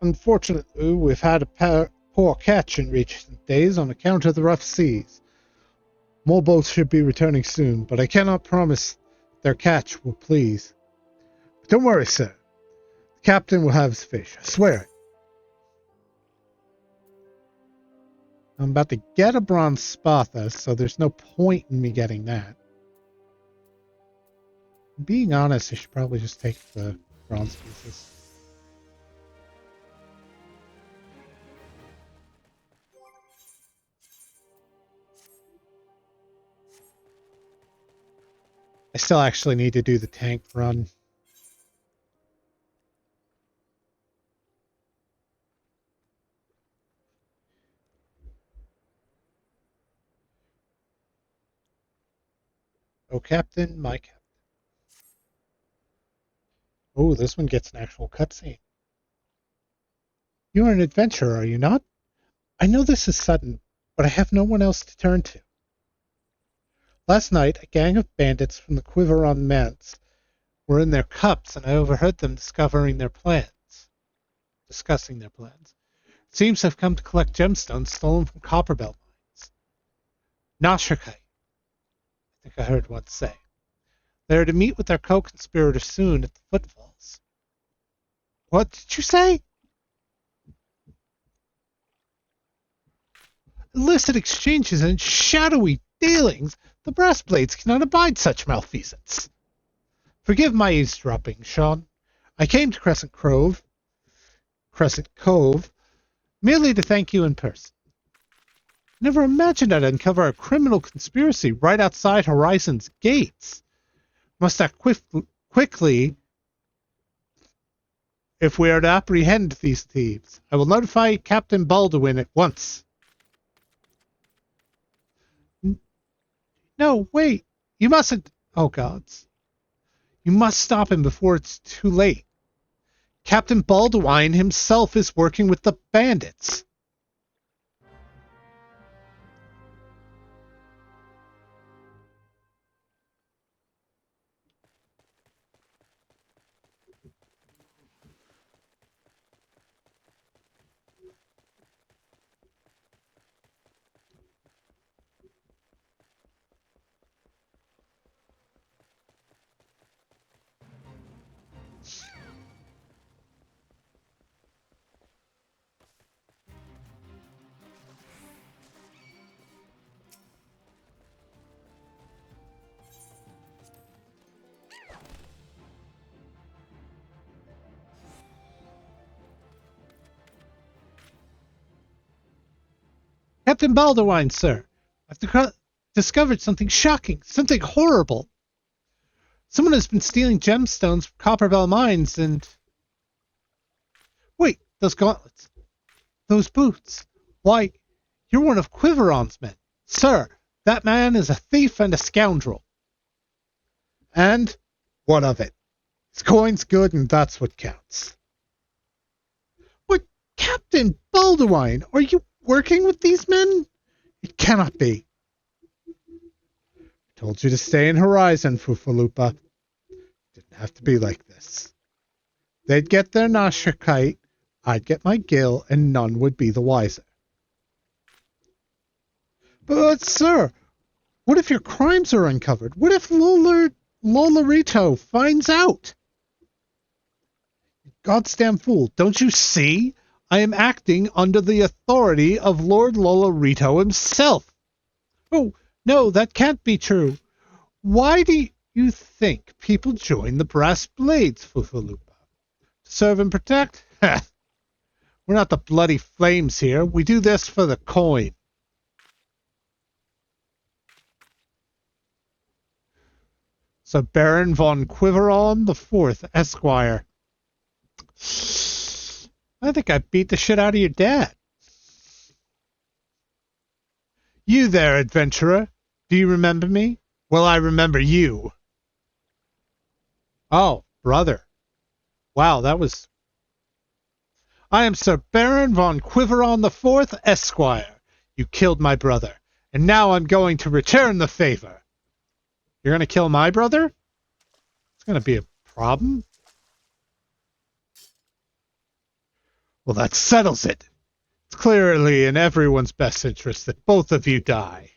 Unfortunately, we've had a poor catch in recent days on account of the rough seas. More boats should be returning soon, but I cannot promise their catch will please. But don't worry, sir. The captain will have his fish. I swear it. I'm about to get a bronze spatha, so there's no point in me getting that. Being honest, I should probably just take the bronze pieces. I still actually need to do the tank run. Oh, Captain, my Captain. Oh, this one gets an actual cutscene. You're an adventurer, are you not? I know this is sudden, but I have no one else to turn to. Last night, a gang of bandits from the Quiveron Manse were in their cups, and I overheard them discussing their plans. It seems they've come to collect gemstones stolen from Copperbelt mines. Nashirkai, I think I heard one say. They are to meet with their co-conspirator soon at the footfalls. What did you say? Illicit exchanges and shadowy dealings. The brass blades cannot abide such malfeasance. Forgive my eavesdropping, Sean. I came to Crescent Cove, merely to thank you in person. Never imagined I'd uncover a criminal conspiracy right outside Horizon's gates. Must act quickly if we are to apprehend these thieves. I will notify Captain Baldwin at once. No, wait. You mustn't. Oh, gods. You must stop him before it's too late. Captain Baldwin himself is working with the bandits. Captain Baldwin, sir. I've discovered something shocking, something horrible. Someone has been stealing gemstones from Copperbell mines and... Wait, those gauntlets, those boots. Why, you're one of Quiveron's men. Sir, that man is a thief and a scoundrel. And what of it? His coin's good, and that's what counts. But, Captain Baldwin, are you working with these men? It cannot be. I told you to stay in Horizon, Fufalupa. Didn't have to be like this. They'd get their Nashakite, I'd get my Gil, and none would be the wiser. But, sir, what if your crimes are uncovered? What if Lolarito finds out? Goddamn fool, don't you see? I am acting under the authority of Lord Lolarito himself. Oh, no, that can't be true. Why do you think people join the Brass Blades, Fufalupa? To serve and protect? We're not the bloody flames here. We do this for the coin. So Baron von Quiveron IV, Esquire. I think I beat the shit out of your dad. You there, adventurer. Do you remember me? Well, I remember you. Oh, brother. Wow, that was... I am Sir Baron von Quiveron IV, Esquire. You killed my brother, and now I'm going to return the favor. You're going to kill my brother? It's going to be a problem. Well, that settles it. It's clearly in everyone's best interest that both of you die.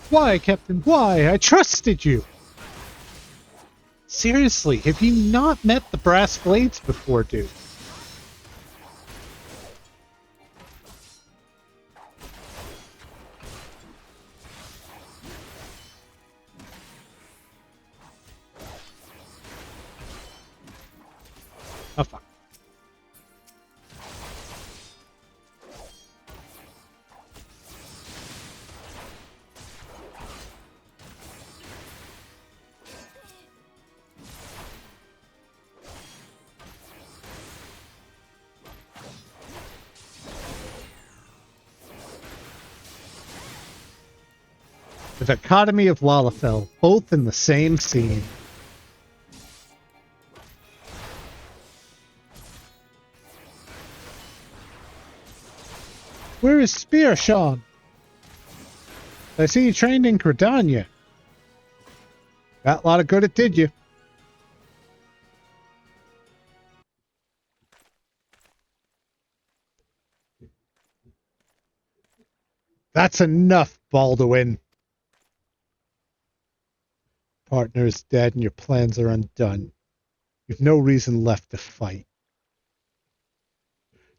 Why, Captain? Why? I trusted you. Seriously, have you not met the Brass Blades before, dude? Oh, fuck. The dichotomy of Lalafell, both in the same scene. Where is Spear, Sean? I see you trained in Gridania. Got a lot of good it did you. That's enough, Baldwin. Partner is dead and your plans are undone. You've no reason left to fight.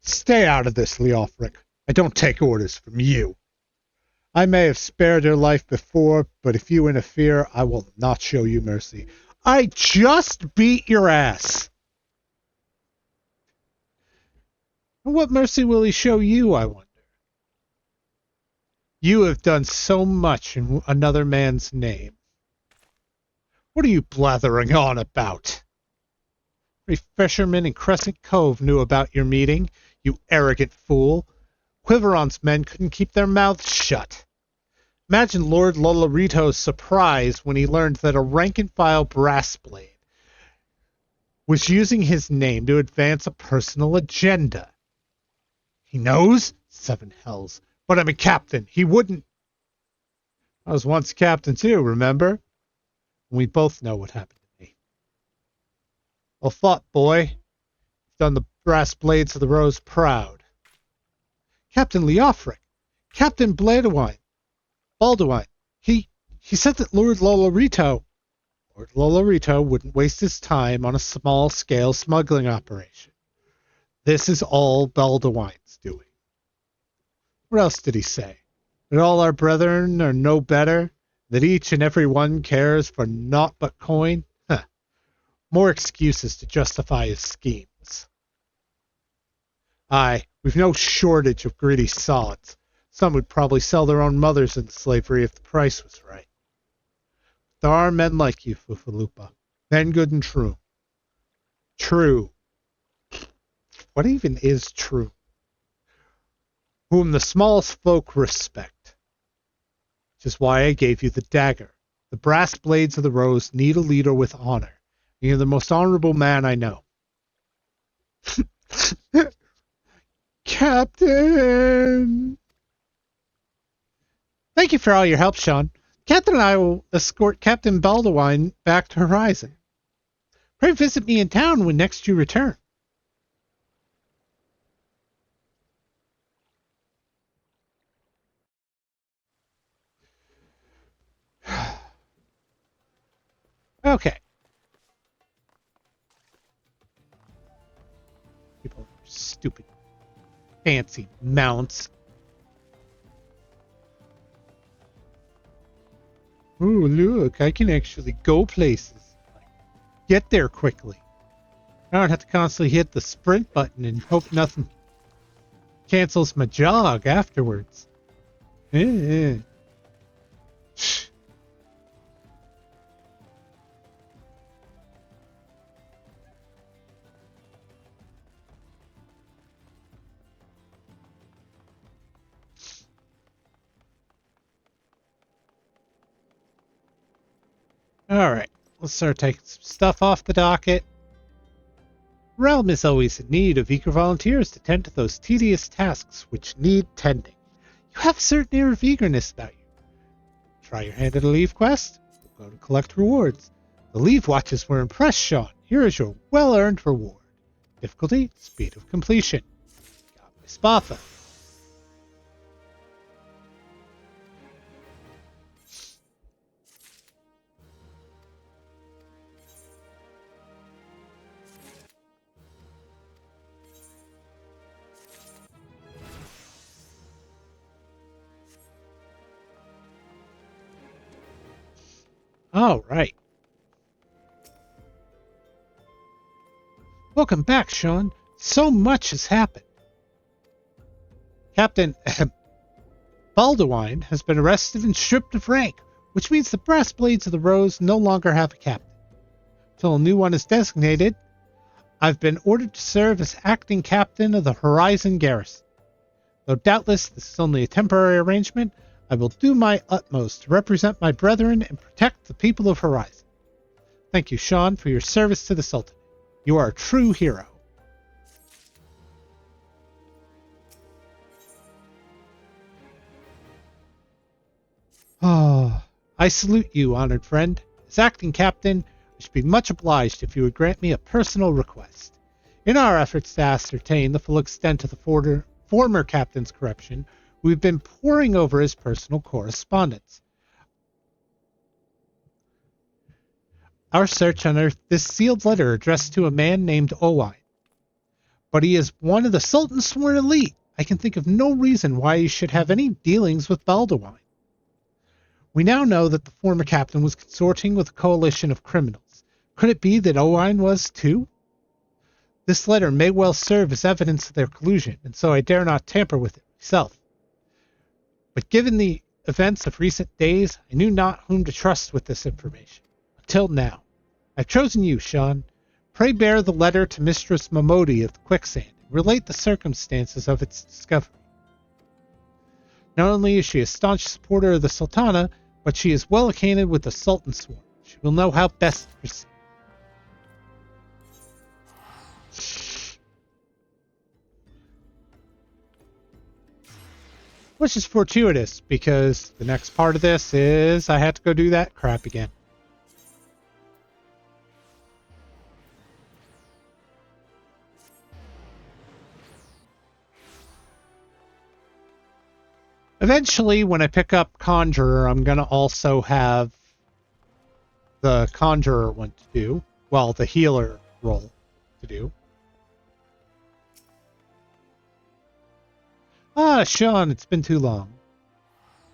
Stay out of this, Leofric. I don't take orders from you. I may have spared your life before, but if you interfere, I will not show you mercy. I just beat your ass. And what mercy will he show you, I wonder? You have done so much in another man's name. What are you blathering on about? Every fisherman in Crescent Cove knew about your meeting, you arrogant fool. Quiveron's men couldn't keep their mouths shut. Imagine Lord Lolarito's surprise when he learned that a rank-and-file brass blade was using his name to advance a personal agenda. He knows? Seven hells. But I'm a captain. He wouldn't. I was once captain too, remember? And we both know what happened to me. Well fought, boy. You've done the Brass Blades of the Rose proud. Captain Leofric. Captain Baldwin. He said that Lord Lolarito wouldn't waste his time on a small-scale smuggling operation. This is all Baldwin's doing. What else did he say? That all our brethren are no better? That each and every one cares for naught but coin? Huh. More excuses to justify his schemes. Aye, We've no shortage of greedy solids. Some would probably sell their own mothers into slavery if the price was right. There are men like you, Fufalupa. Men good and true. True. What even is true? Whom the smallest folk respect. Which is why I gave you the dagger. The brass blades of the rose need a leader with honor. And you're the most honorable man I know. Captain! Thank you for all your help, Sean. Captain and I will escort Captain Baldwin back to Horizon. Pray visit me in town when next you return. Okay. People are stupid. Fancy mounts. Ooh, look, I can actually go places. Get there quickly. I don't have to constantly hit the sprint button and hope nothing cancels my jog afterwards. Alright, let's start taking some stuff off the docket. Realm is always in need of eager volunteers to tend to those tedious tasks which need tending. You have a certain air of eagerness about you. Try your hand at a leave quest. We'll go to collect rewards. The leave watches were impressed, Sean. Here is your well-earned reward. Difficulty, speed of completion. Got my Spatha. All right. Welcome back, Sean. So much has happened. Captain Baldwin has been arrested and stripped of rank, which means the brass blades of the rose no longer have a captain. Until a new one is designated, I've been ordered to serve as acting captain of the Horizon Garrison. Though doubtless this is only a temporary arrangement, I will do my utmost to represent my brethren and protect the people of Horizon. Thank you, Sean, for your service to the Sultan. You are a true hero. Oh, I salute you, honored friend. As acting captain, I should be much obliged if you would grant me a personal request. In our efforts to ascertain the full extent of the former captain's corruption, we've been poring over his personal correspondence. Our search unearthed this sealed letter addressed to a man named Owain. But he is one of the Sultan's sworn elite. I can think of no reason why he should have any dealings with Baldwin. We now know that the former captain was consorting with a coalition of criminals. Could it be that Owain was too? This letter may well serve as evidence of their collusion, and so I dare not tamper with it myself. But given the events of recent days, I knew not whom to trust with this information. Until now. I've chosen you, Sean. Pray bear the letter to Mistress Momodi of the Quicksand, and relate the circumstances of its discovery. Not only is she a staunch supporter of the Sultana, but she is well acquainted with the Sultan's sworn. She will know how best to proceed. Which is fortuitous, because the next part of this is I had to go do that crap again. Eventually, when I pick up Conjurer, I'm going to also have the Conjurer one to do. Well, the healer role to do. Ah, Sean, it's been too long.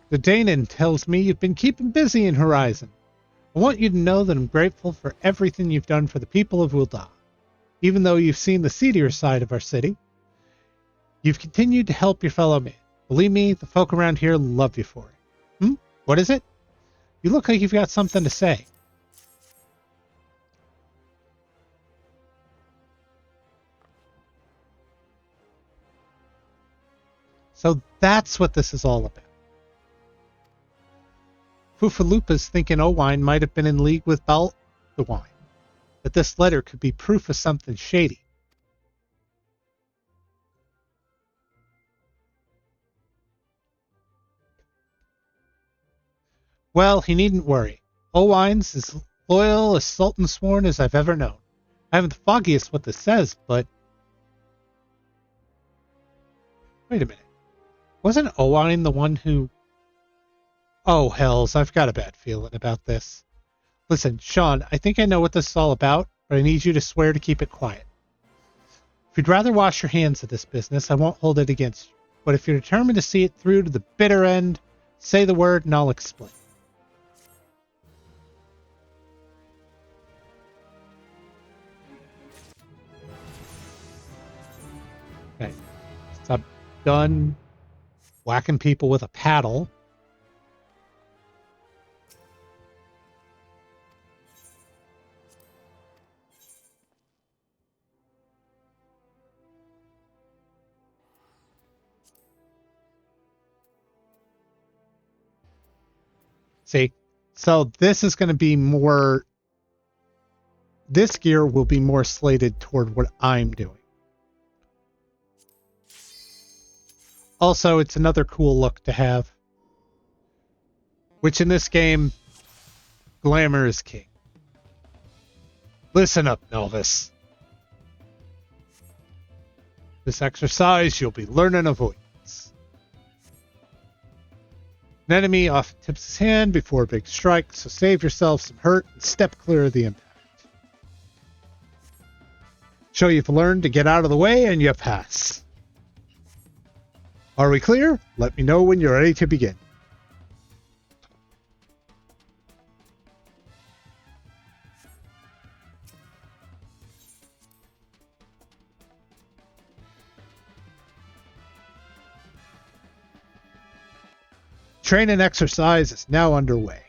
The Danon tells me you've been keeping busy in Horizon. I want you to know that I'm grateful for everything you've done for the people of Wilda. Even though you've seen the seedier side of our city, You've continued to help your fellow man. Believe me, the folk around here love you for it. What is it? You look like you've got something to say. So that's what this is all about. Fufalupa's thinking Owine might have been in league with Baldwin, that this letter could be proof of something shady. Well, he needn't worry. Owine's as loyal as Sultan Sworn as I've ever known. I haven't the foggiest what this says, but... Wait a minute. Wasn't Owine the one who... Oh, hells, I've got a bad feeling about this. Listen, Sean, I think I know what this is all about, but I need you to swear to keep it quiet. If you'd rather wash your hands of this business, I won't hold it against you. But if you're determined to see it through to the bitter end, say the word and I'll explain. Okay. So I'm done whacking people with a paddle. See, so this is going to be more, this gear will be more slated toward what I'm doing. Also, it's another cool look to have, which in this game, glamour is king. Listen up, novice. This exercise, you'll be learning avoidance. An enemy often tips his hand before a big strike, so save yourself some hurt and step clear of the impact. Show you've learned to get out of the way and you pass. Are we clear? Let me know when you're ready to begin. Training exercise is now underway.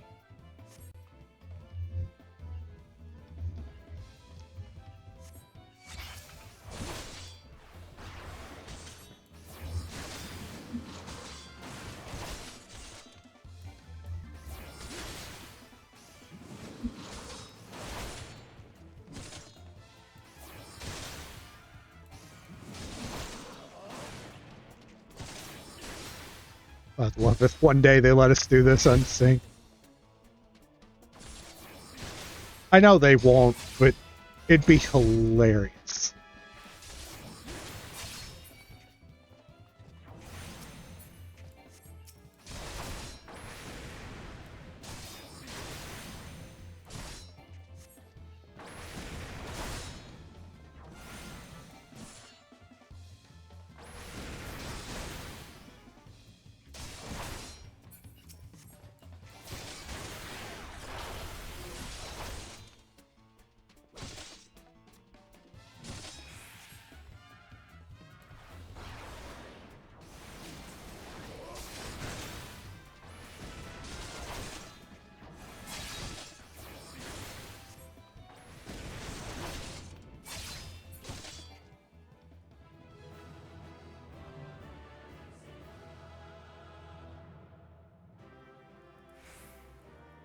I'd love if one day they let us do this unsync. I know they won't, but it'd be hilarious.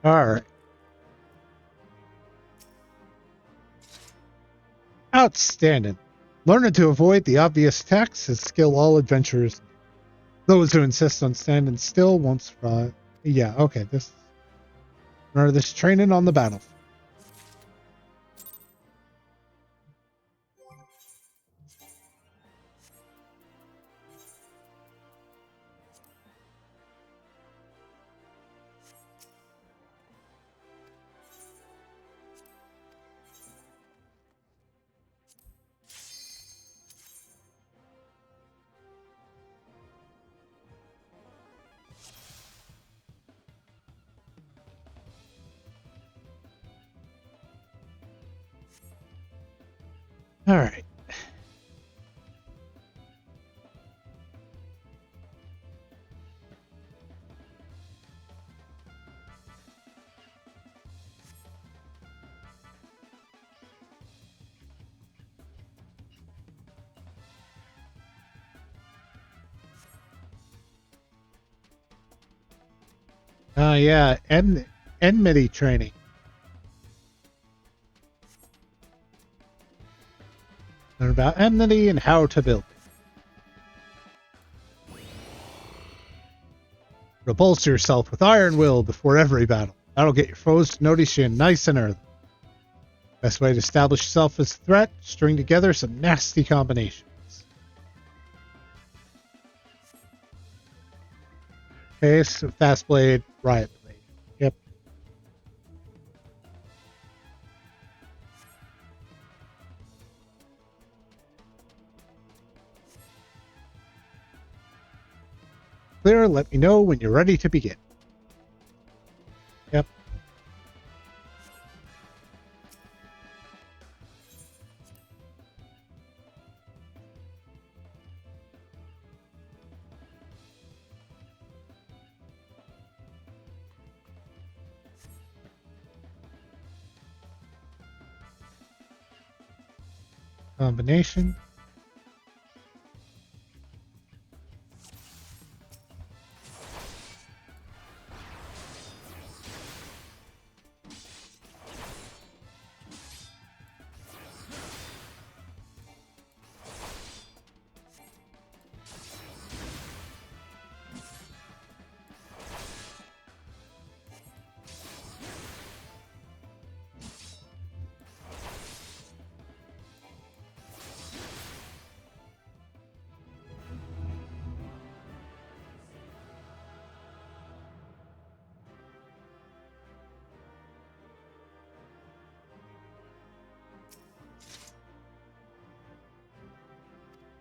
All right. Outstanding. Learning to avoid the obvious attacks is skill all adventurers. Those who insist on standing still won't survive. Yeah, okay. Remember this training on the battlefield. All right. Yeah, enmity training. Learn about enmity and how to build it. Repulse yourself with iron will before every battle. That'll get your foes to notice you nice and early. Best way to establish yourself as a threat, string together some nasty combinations. Okay, so Fast Blade, Riot Blade. Yep. Clear, let me know when you're ready to begin. Yep. Combination.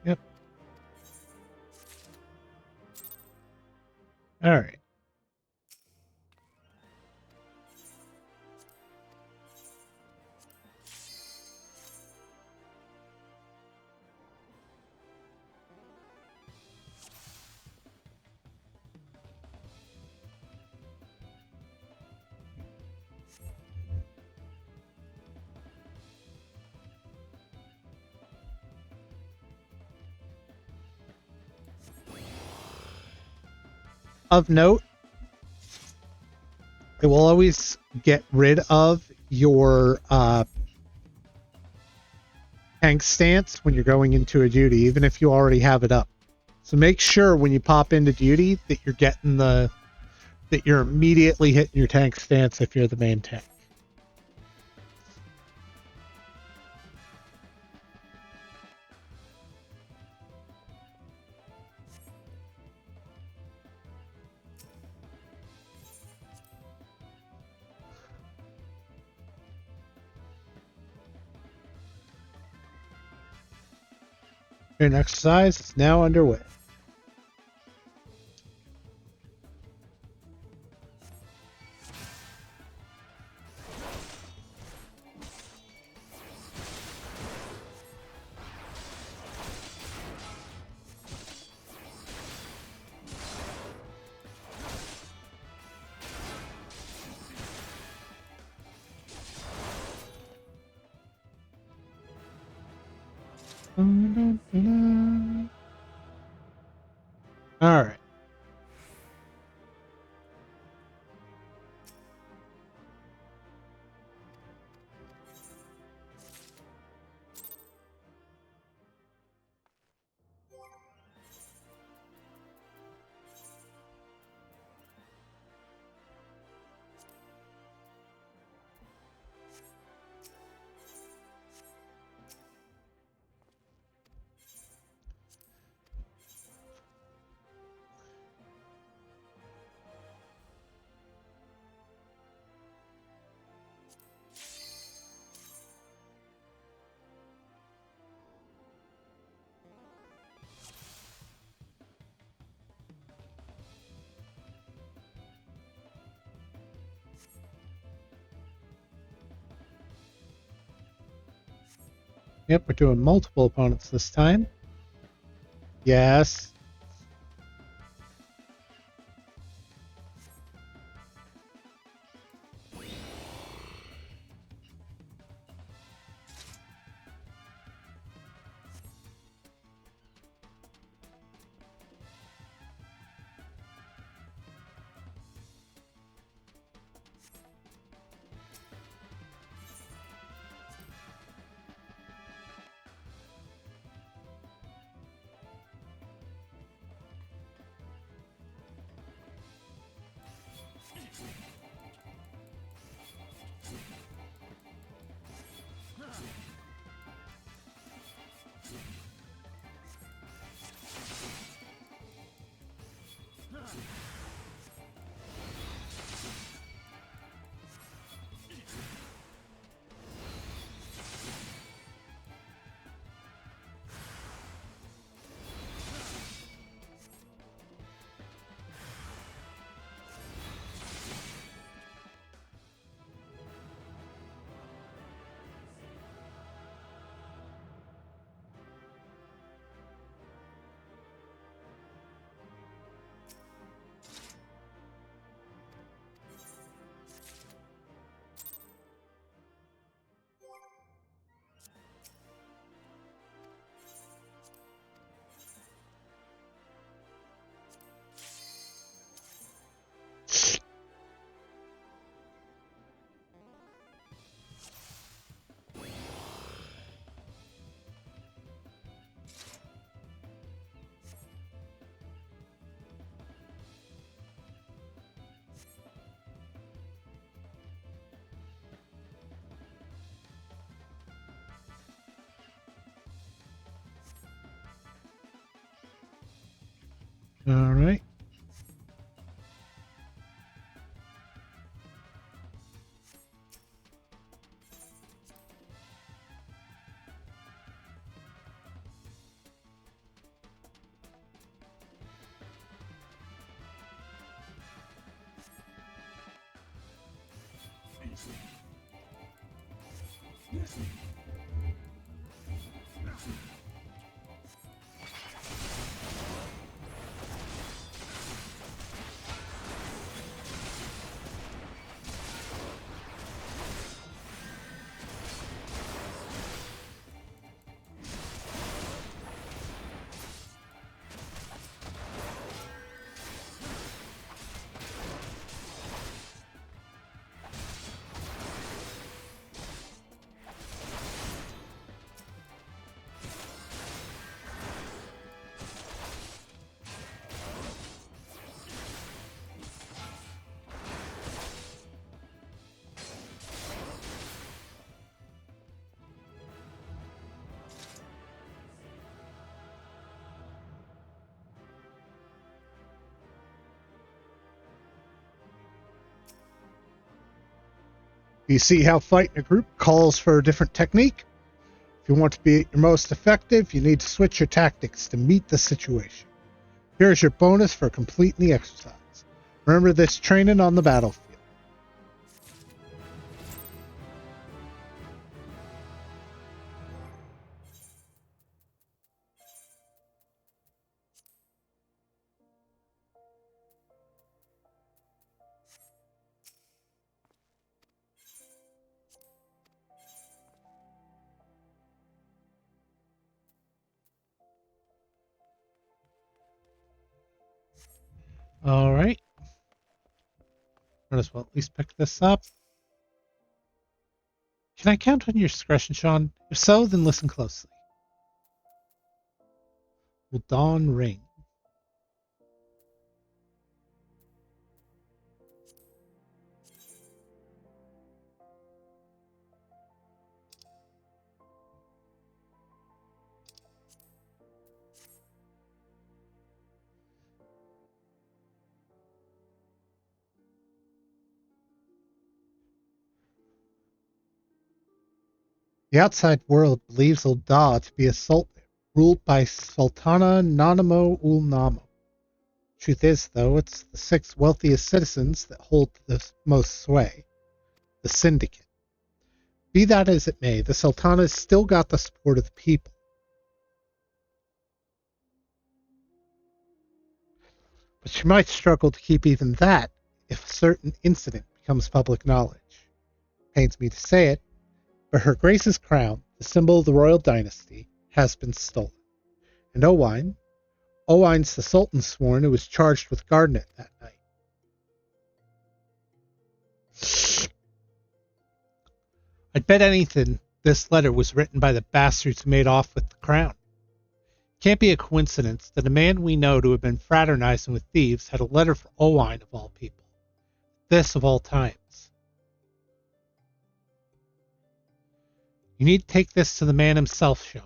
Yep. All right. Of note, it will always get rid of your tank stance when you're going into a duty, even if you already have it up. So make sure when you pop into duty that you're getting that you're immediately hitting your tank stance if you're the main tank. An exercise is now underway. All right. Yep, we're doing multiple opponents this time. Yes. All right. You see how fighting a group calls for a different technique? If you want to be your most effective, you need to switch your tactics to meet the situation. Here's your bonus for completing the exercise. Remember this training on the battlefield. All right. Might as well at least pick this up. Can I count on your discretion, Sean? If so, then listen closely. Will dawn ring? The outside world believes Ul'dah to be a sultan ruled by Sultana Nanamo ul Namo. Truth is, though, it's the 6 wealthiest citizens that hold the most sway, the syndicate. Be that as it may, the Sultana's still got the support of the people. But she might struggle to keep even that if a certain incident becomes public knowledge. Pains me to say it, but Her Grace's crown, the symbol of the royal dynasty, has been stolen. And Owine's the Sultan sworn who was charged with guarding it that night. I'd bet anything this letter was written by the bastards who made off with the crown. Can't be a coincidence that a man we know to have been fraternizing with thieves had a letter for Owine of all people. This of all times. You need to take this to the man himself, Sean.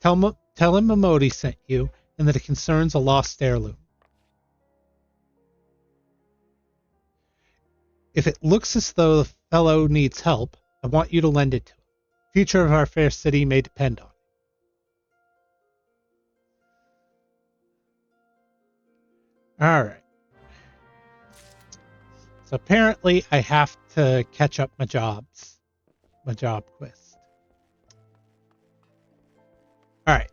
Tell him Momodi sent you and that it concerns a lost heirloom. If it looks as though the fellow needs help, I want you to lend it to him. The future of our fair city may depend on it. Alright. So apparently I have to catch up my job quest. Alright.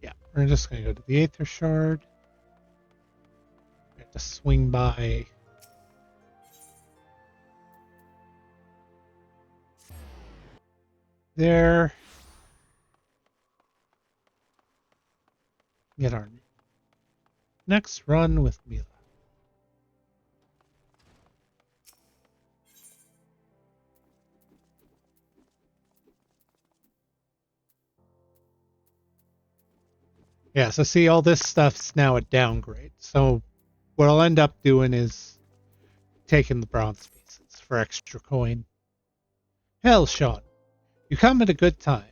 Yeah, we're just going to go to the Aether Shard. We have to swing by there. Get our next run with Mila. Yeah, so see, all this stuff's now a downgrade. So what I'll end up doing is taking the bronze pieces for extra coin. Hell, Sean, you come at a good time.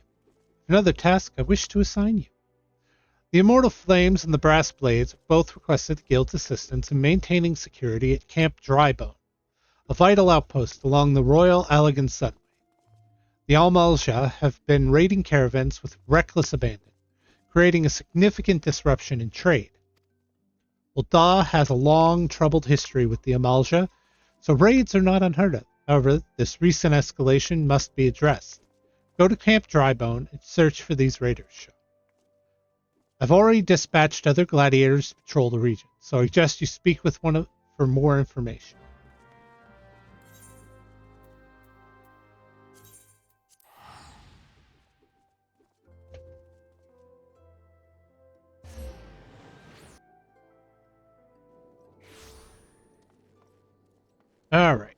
Another task I wish to assign you. The Immortal Flames and the Brass Blades have both requested the Guild's assistance in maintaining security at Camp Drybone, a vital outpost along the Royal Allegan Sunway. The Almalja have been raiding caravans with reckless abandon, creating a significant disruption in trade. Ul'dah has a long, troubled history with the Amalja, so raids are not unheard of. However, this recent escalation must be addressed. Go to Camp Drybone and search for these raiders. I've already dispatched other gladiators to patrol the region, so I suggest you speak with for more information. All right.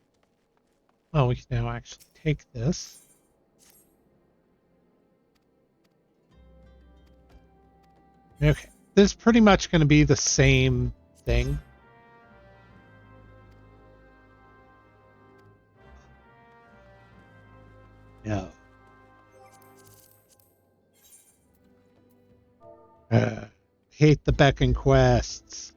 Well, we can now actually take this. Okay. This is pretty much going to be the same thing. No. Hate the beckon quests.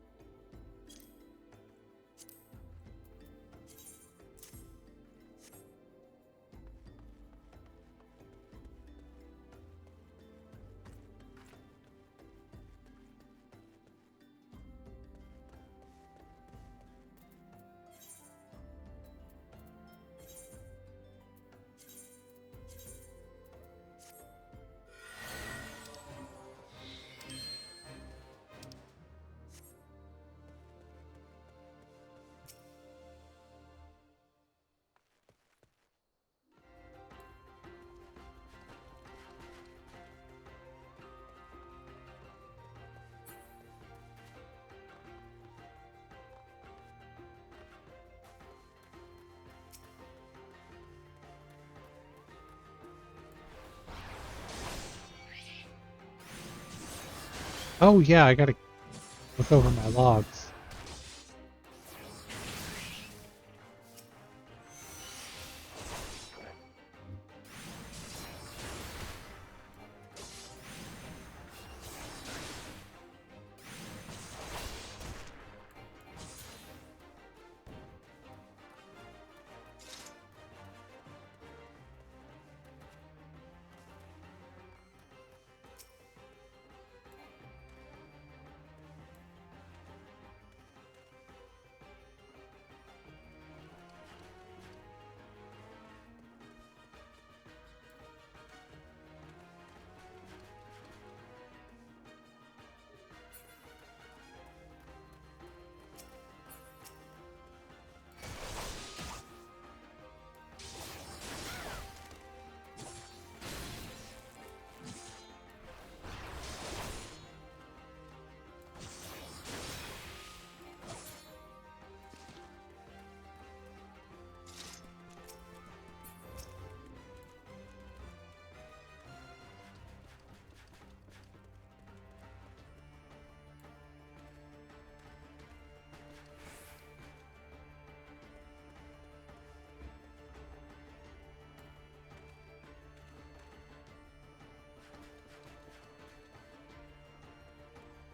Oh yeah, I gotta look over my logs.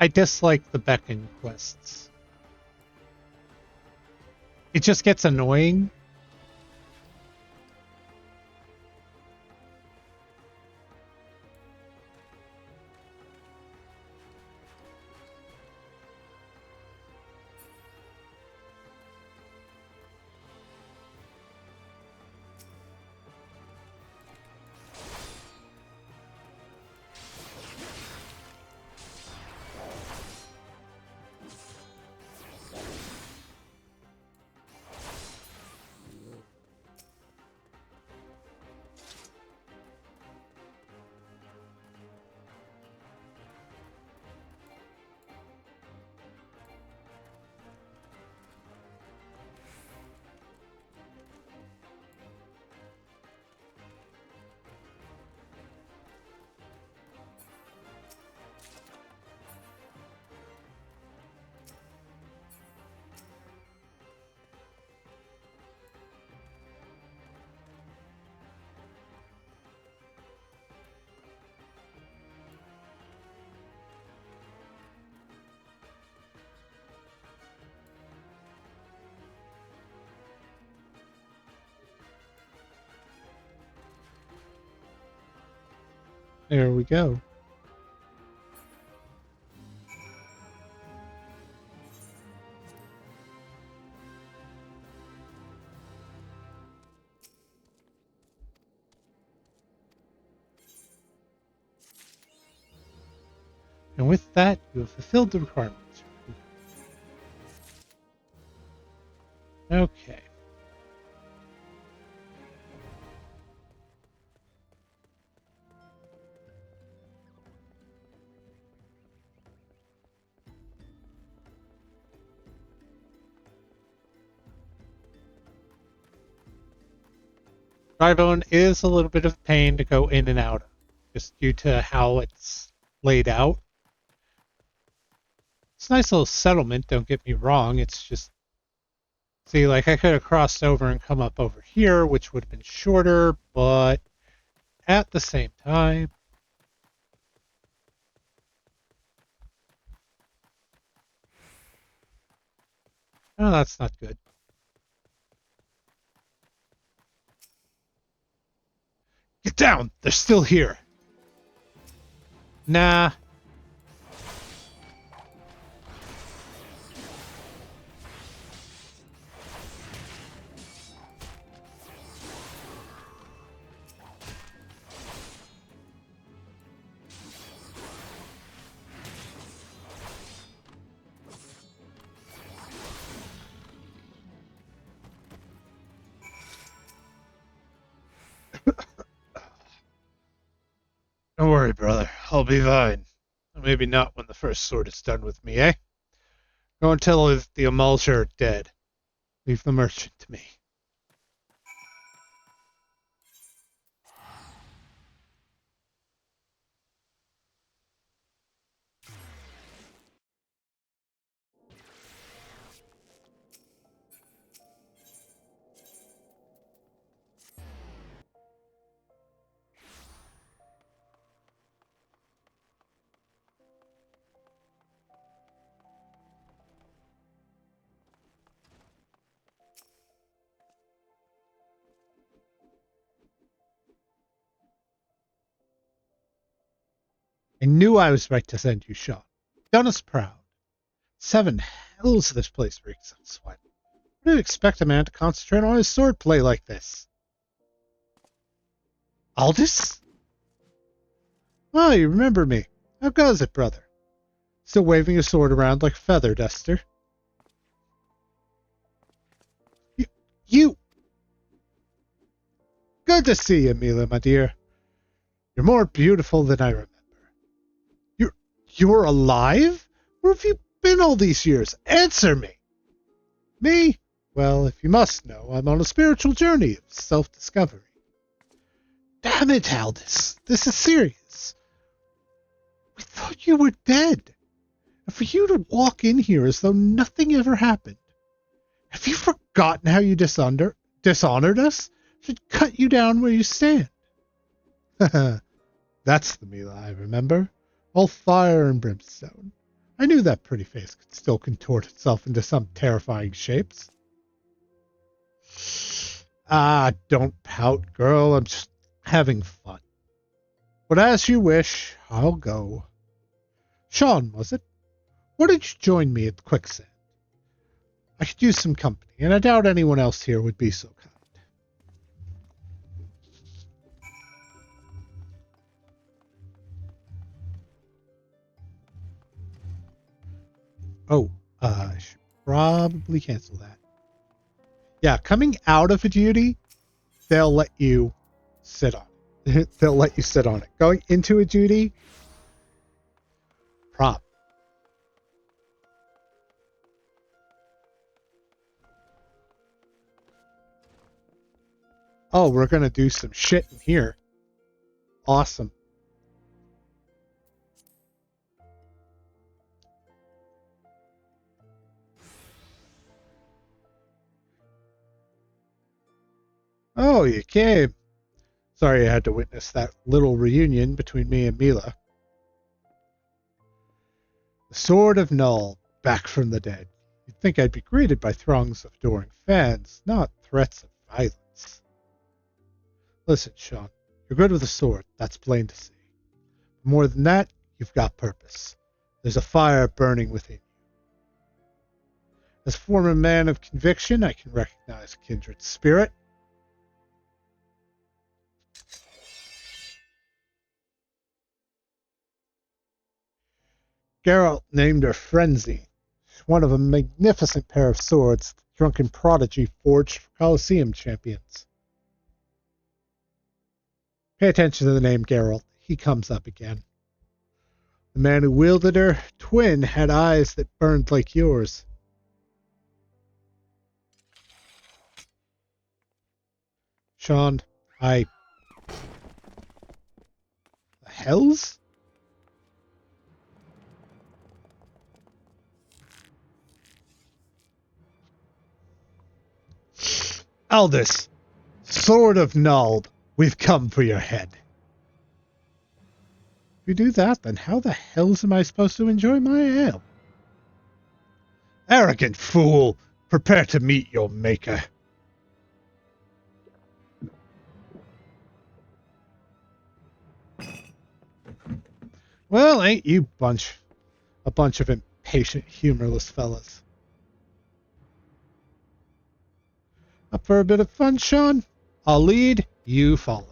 I dislike the beckon quests. It just gets annoying. There we go. And with that, you have fulfilled the requirements. Okay. Drivone is a little bit of a pain to go in and out of, just due to how it's laid out. It's a nice little settlement, don't get me wrong. It's just, see, like I could have crossed over and come up over here, which would have been shorter, but at the same time, oh, that's not good. Get down! They're still here. Nah. Don't worry, brother. I'll be fine. Maybe not when the first sword is done with me, eh? Go and tell the Amalshir are dead. Leave the merchant to me. I knew I was right to send you, Sean. Done us proud. 7 hells this place reeks of sweat. What do you expect a man to concentrate on his sword play like this? Aldous? Oh, you remember me. How goes it, brother? Still waving your sword around like a feather duster? You! Good to see you, Mila, my dear. You're more beautiful than I remember. You're alive? Where have you been all these years? Answer me! Me? Well, if you must know, I'm on a spiritual journey of self-discovery. Damn it, Aldous. This is serious. We thought you were dead. And for you to walk in here as though nothing ever happened. Have you forgotten how you dishonored us? Should cut you down where you stand. That's the Mila I remember. All fire and brimstone. I knew that pretty face could still contort itself into some terrifying shapes. Ah, don't pout, girl. I'm just having fun. But as you wish, I'll go. Sean, was it? Why did you join me at the quicksand? I could use some company, and I doubt anyone else here would be so kind. Oh, I should probably cancel that. Yeah, coming out of a duty, they'll let you sit on it. They'll let you sit on it. Going into a duty, prop. Oh, we're going to do some shit in here. Awesome. Oh, you came. Sorry I had to witness that little reunion between me and Mila. The Sword of Null, back from the dead. You'd think I'd be greeted by throngs of adoring fans, not threats of violence. Listen, Sean, you're good with a sword, that's plain to see. More than that, you've got purpose. There's a fire burning within you. As a former man of conviction, I can recognize a kindred spirit. Geralt named her Frenzy, one of a magnificent pair of swords the drunken prodigy forged for Colosseum champions. Pay attention to the name Geralt. He comes up again. The man who wielded her twin had eyes that burned like yours. Sean, the hells? Aldous, Sword of Nald, we've come for your head. If you do that, then how the hells am I supposed to enjoy my ale? Arrogant fool! Prepare to meet your maker. Well, ain't you a bunch of impatient, humorless fellas. Up for a bit of fun, Sean? I'll lead, you follow.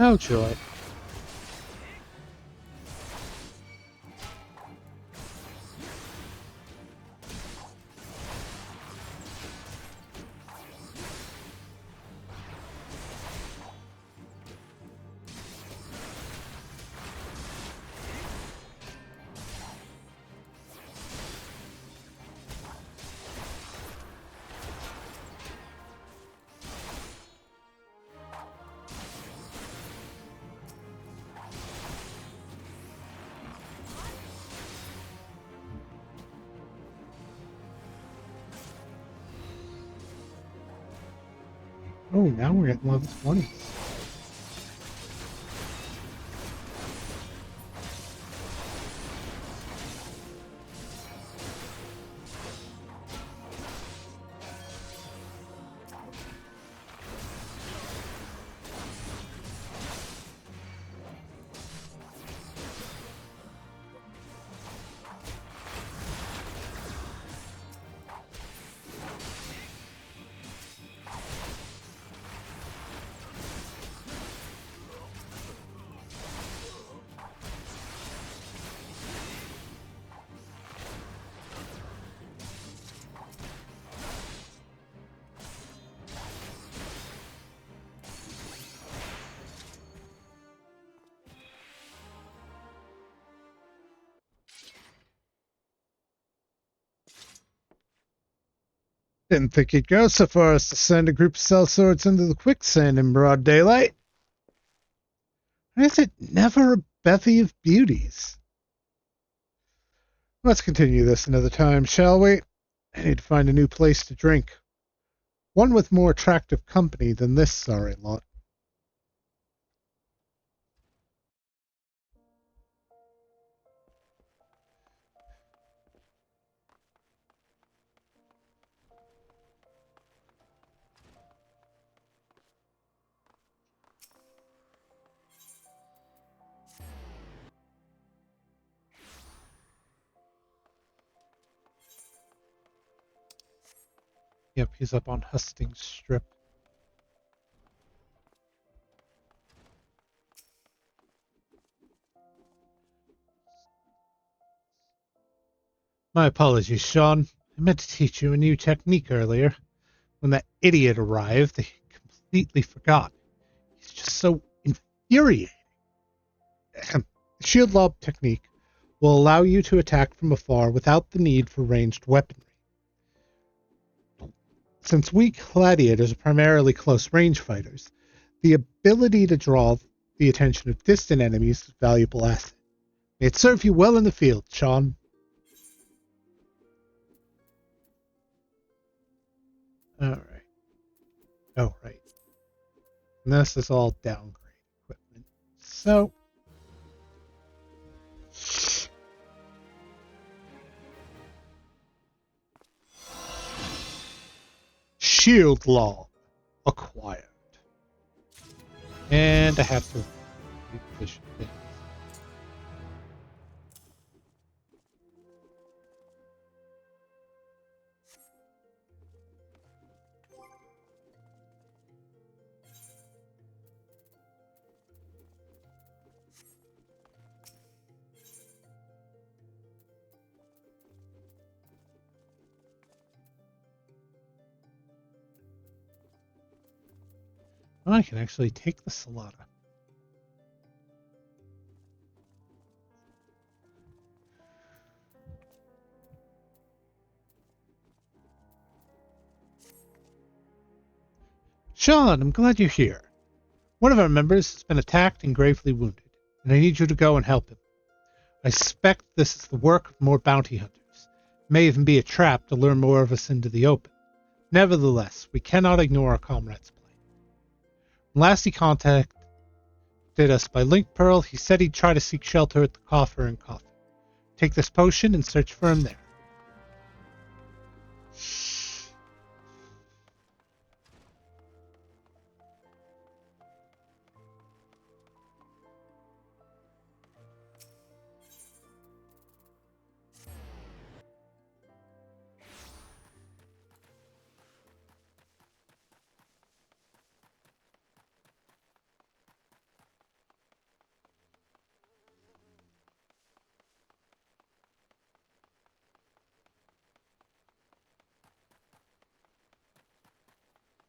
Oh, joy. Oh, now we're at level 20. Didn't think you'd go so far as to send a group of sellswords into the quicksand in broad daylight. Why is it never a bevy of beauties? Let's continue this another time, shall we? I need to find a new place to drink. One with more attractive company than this sorry lot. Yep, he's up on Hustings Strip. My apologies, Sean. I meant to teach you a new technique earlier. When that idiot arrived, I completely forgot. He's just so infuriating. The shield lob technique will allow you to attack from afar without the need for ranged weaponry. Since we gladiators are primarily close-range fighters, the ability to draw the attention of distant enemies is a valuable asset. May it serve you well in the field, Sean. Alright. Oh, right. And this is all downgrade equipment. So, shield lob acquired. And I have to reposition things. Oh, I can actually take the Salada. Sean, I'm glad you're here. One of our members has been attacked and gravely wounded, and I need you to go and help him. I suspect this is the work of more bounty hunters. It may even be a trap to lure more of us into the open. Nevertheless, we cannot ignore our comrade's plight. When last he contacted us by link pearl, he said he'd try to seek shelter at the coffer in Coffin. Take this potion and search for him there.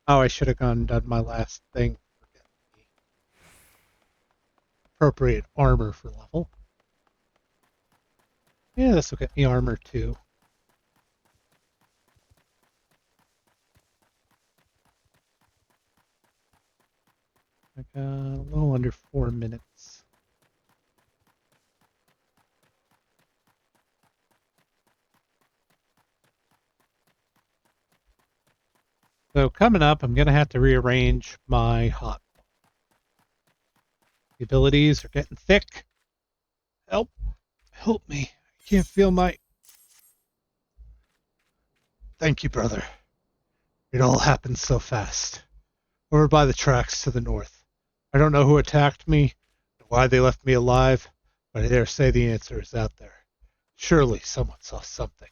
Oh, I should have gone and done my last thing. Appropriate armor for level. Yeah, this will get me armor too. I got a little under 4 minutes. So coming up, I'm going to have to rearrange my hot. The abilities are getting thick. Help. Help me. I can't feel my... Thank you, brother. It all happened so fast. Over by the tracks to the north. I don't know who attacked me, or why they left me alive, but I dare say the answer is out there. Surely someone saw something.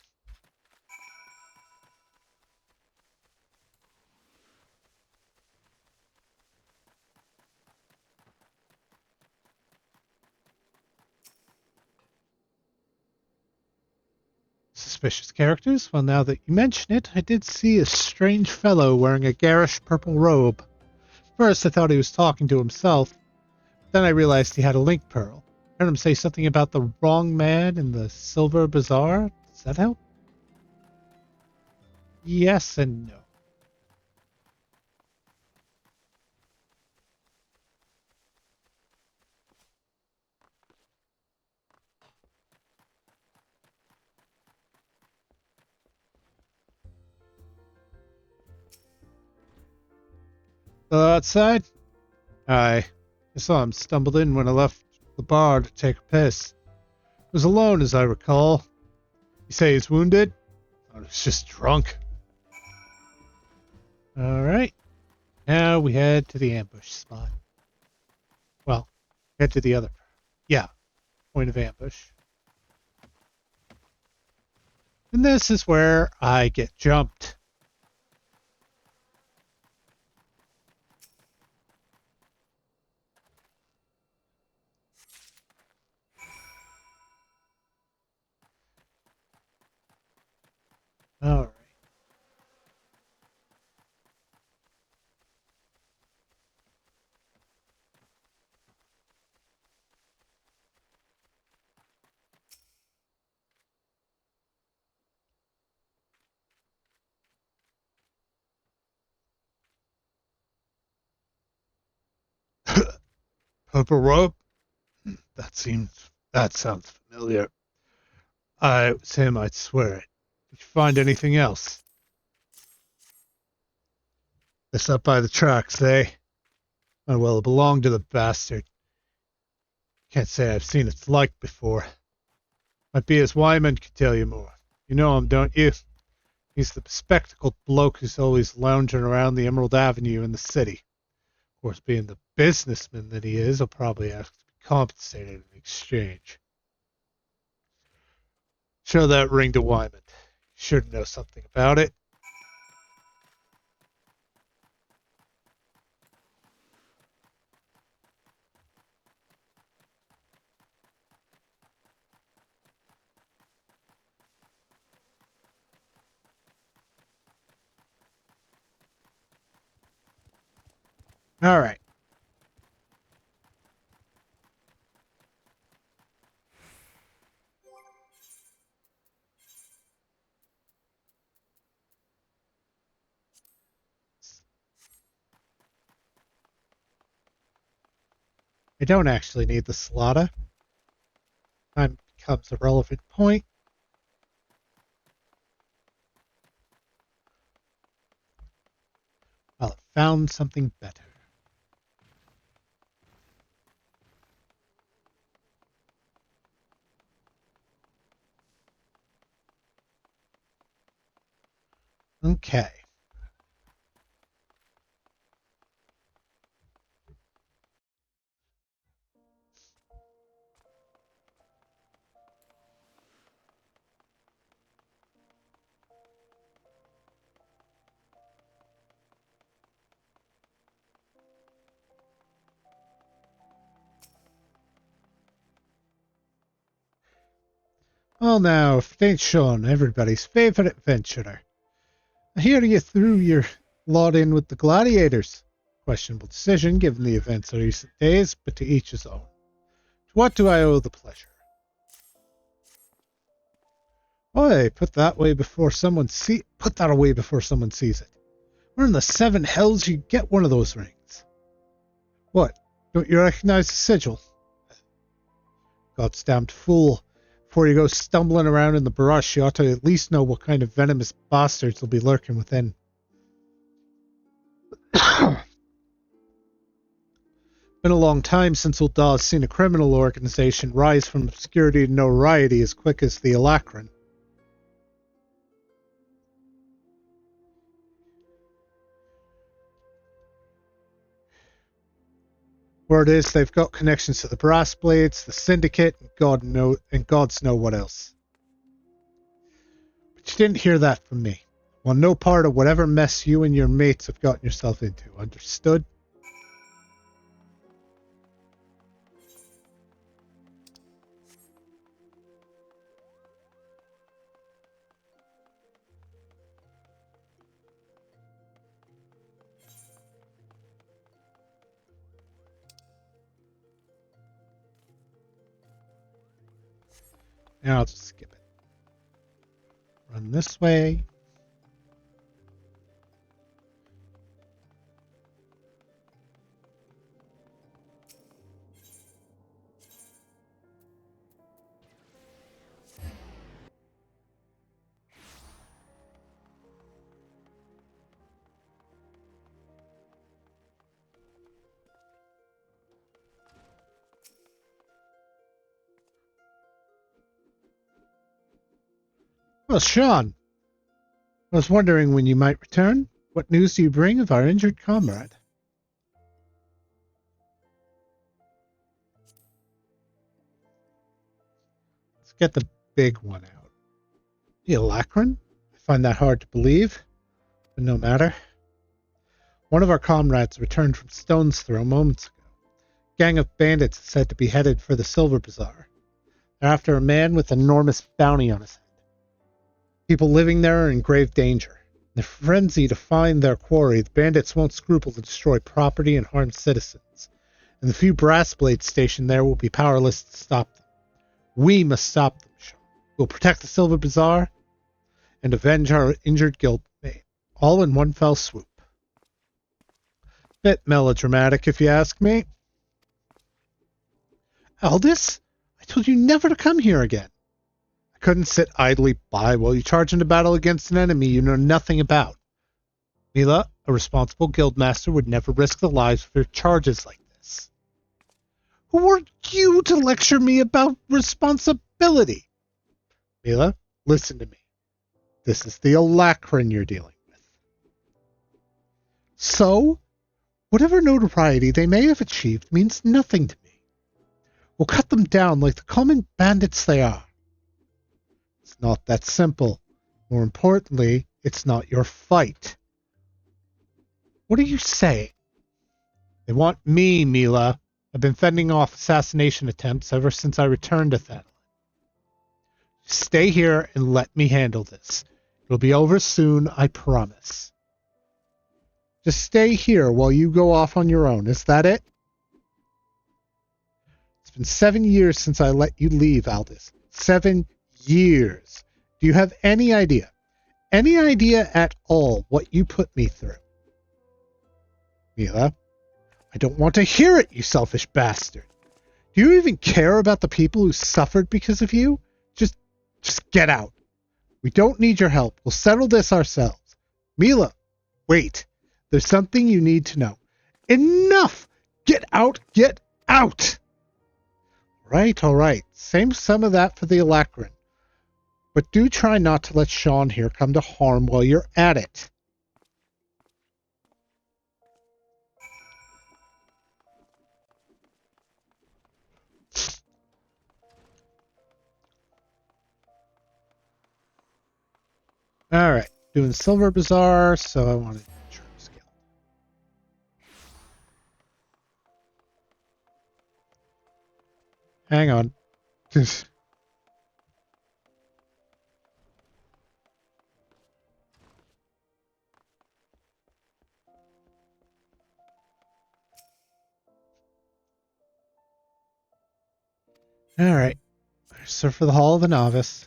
Suspicious characters? Well, now that you mention it, I did see a strange fellow wearing a garish purple robe. First, I thought he was talking to himself. Then I realized he had a link pearl. I heard him say something about the wrong man in the Silver Bazaar. Does that help? Yes and no. Hello outside? I saw him stumbled in when I left the bar to take a piss. Was alone, as I recall. You say he's wounded? I was just drunk. Alright. Now we head to the ambush spot. Well, head to the other. Yeah, point of ambush. And this is where I get jumped. Purple rope? That sounds familiar. It was him, I'd swear it. Did you find anything else? This up by the tracks, eh? Oh, well, it belonged to the bastard. Can't say I've seen its like before. Might be as Wyman could tell you more. You know him, don't you? He's the bespectacled bloke who's always lounging around the Emerald Avenue in the city. Of course, being the businessman that he is, he'll probably ask to be compensated in exchange. Show that ring to Wyman. He should know something about it. All right. I don't actually need the Salada. Time becomes a relevant point. Well, I found something better. Okay. Well, now, if it ain't Sean, everybody's favorite adventurer. I hear you threw your lot in with the gladiators. Questionable decision given the events of recent days, but to each his own. To what do I owe the pleasure? Oi, put that away before someone sees it. Where in the seven hells you get one of those rings? What? Don't you recognize the sigil? God's damned fool. Before you go stumbling around in the brush, you ought to at least know what kind of venomous bastards will be lurking within. Been a long time since old Daw's seen a criminal organization rise from obscurity to notoriety as quick as the Alacran. Word is they've got connections to the Brass Blades, the Syndicate, and God's know what else. But you didn't hear that from me. Want no part of whatever mess you and your mates have gotten yourself into. Understood? Now I'll just skip it. Run this way. Well, Sean, I was wondering when you might return. What news do you bring of our injured comrade? Let's get the big one out. The Alacran? I find that hard to believe, but no matter. One of our comrades returned from Stone's Throw moments ago. A gang of bandits is said to be headed for the Silver Bazaar. They're after a man with an enormous bounty on his head. People living there are in grave danger. In their frenzy to find their quarry, the bandits won't scruple to destroy property and harm citizens, and the few brass blades stationed there will be powerless to stop them. We must stop them, Sean. We'll protect the Silver Bazaar and avenge our injured guildmate, all in one fell swoop. Bit melodramatic, if you ask me. Aldous? I told you never to come here again. I couldn't sit idly by while you charge into battle against an enemy you know nothing about. Mila, a responsible guildmaster would never risk the lives of their charges like this. Who are you to lecture me about responsibility? Mila, listen to me. This is the Alacrin you're dealing with. So, whatever notoriety they may have achieved means nothing to me. We'll cut them down like the common bandits they are. It's not that simple. More importantly, it's not your fight. What are you saying? They want me, Mila. I've been fending off assassination attempts ever since I returned to Thanalan. Stay here and let me handle this. It'll be over soon, I promise. Just stay here while you go off on your own. Is that it? It's been 7 years since I let you leave, Aldous. 7 years. Do you have any idea at all what you put me through? Mila, I don't want to hear it, you selfish bastard. Do you even care about the people who suffered because of you? Just get out. We don't need your help. We'll settle this ourselves. Mila, wait. There's something you need to know. Enough! Get out! Get out! All right. Save some of that for the Alacrin. But do try not to let Sean here come to harm while you're at it. Alright, doing Silver Bazaar, so I want to try to scale. Hang on. Alright, so for the Hall of the Novice.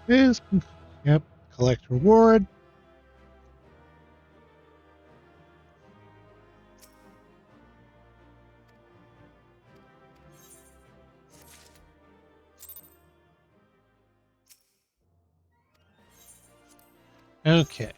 Is, yep, collect reward. Okay.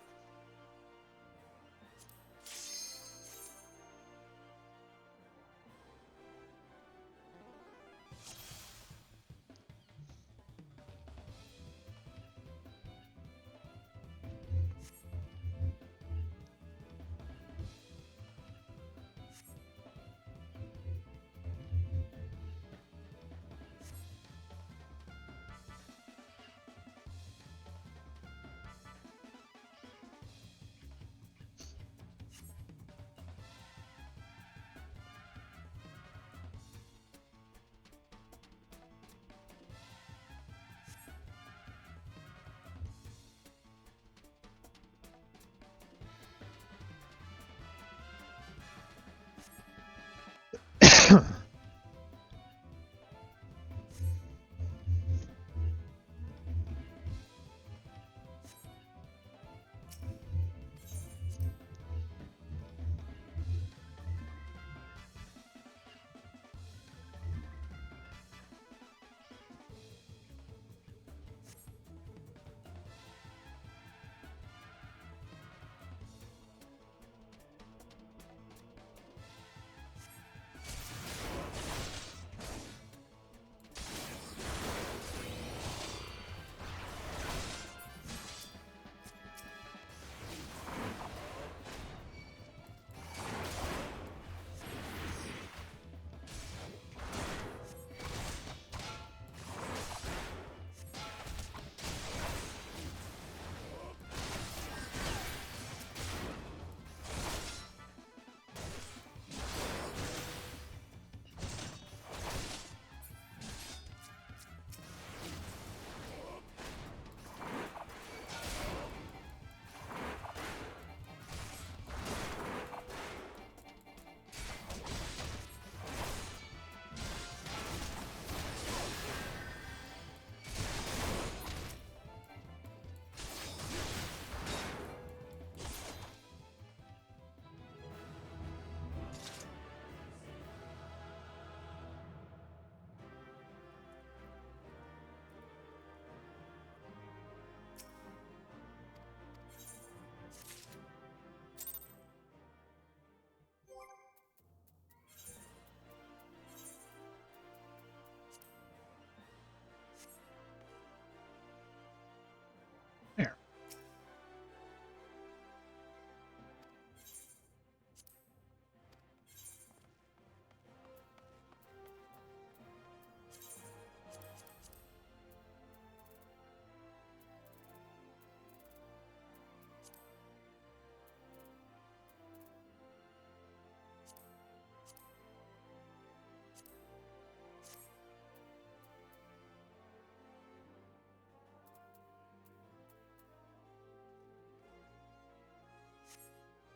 There.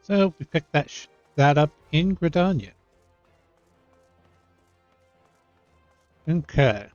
So we picked that up in Gridania. Okay.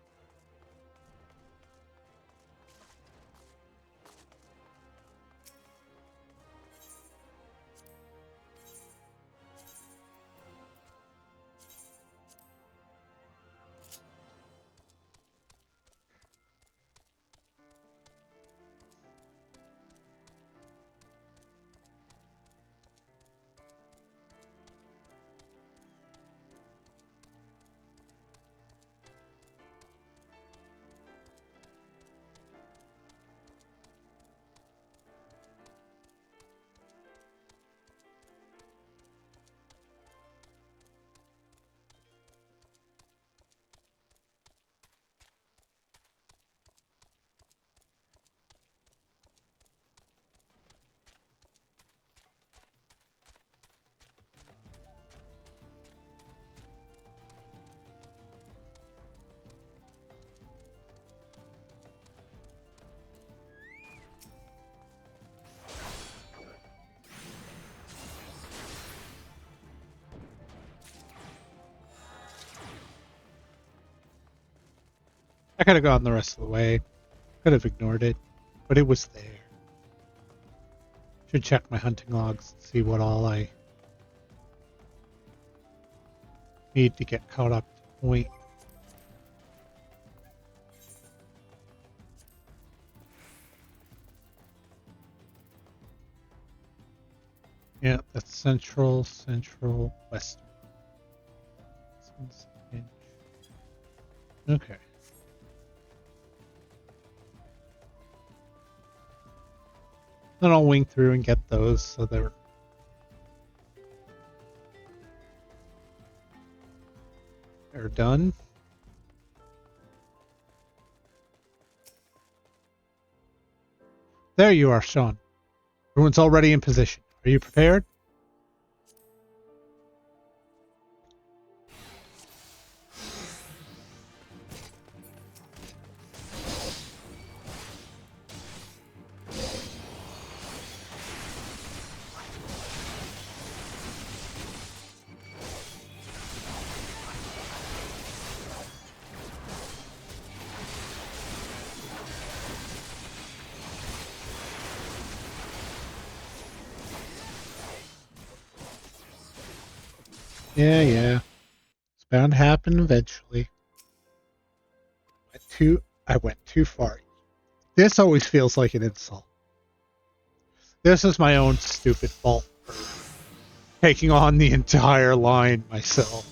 I could have gone the rest of the way. Could have ignored it. but it was there. Should check my hunting logs and see what all I need to get caught up to point. Yeah, that's central, western. Okay. Then I'll wing through and get those so they're done. There you are, Sean. Everyone's already in position. Are you prepared? Yeah. It's bound to happen eventually. I went too far. This always feels like an insult. This is my own stupid fault for taking on the entire line myself.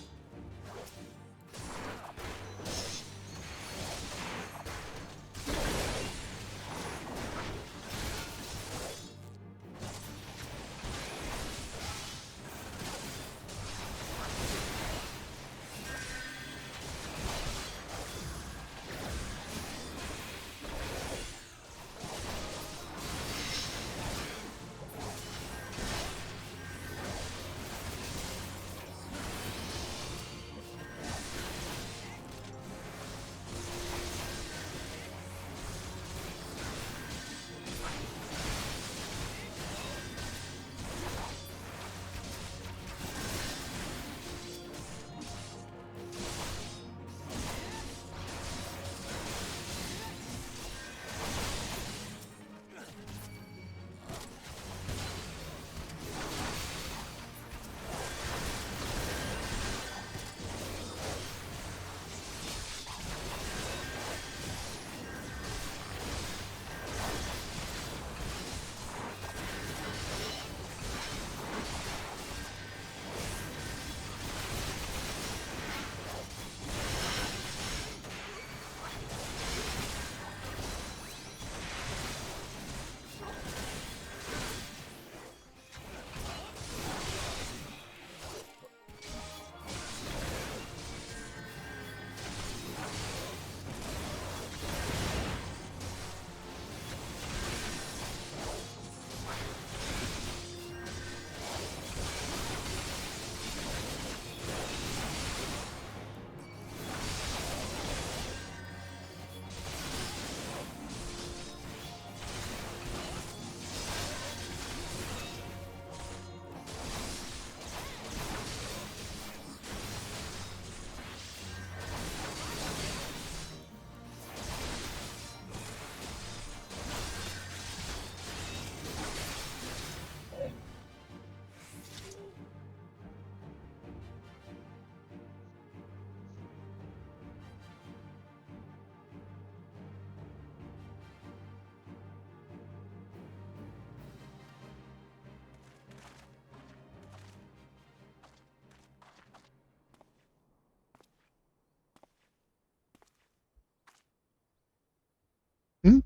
Hmm?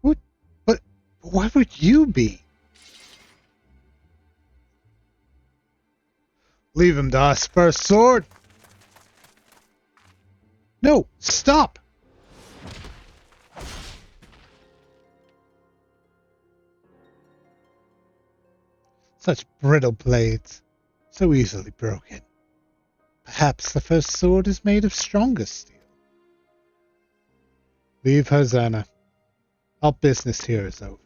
What? But why would you be? Leave him to us first, sword. No, stop. Such brittle blades, so easily broken. Perhaps the first sword is made of stronger steel. Leave her, Xana. Our business here is over.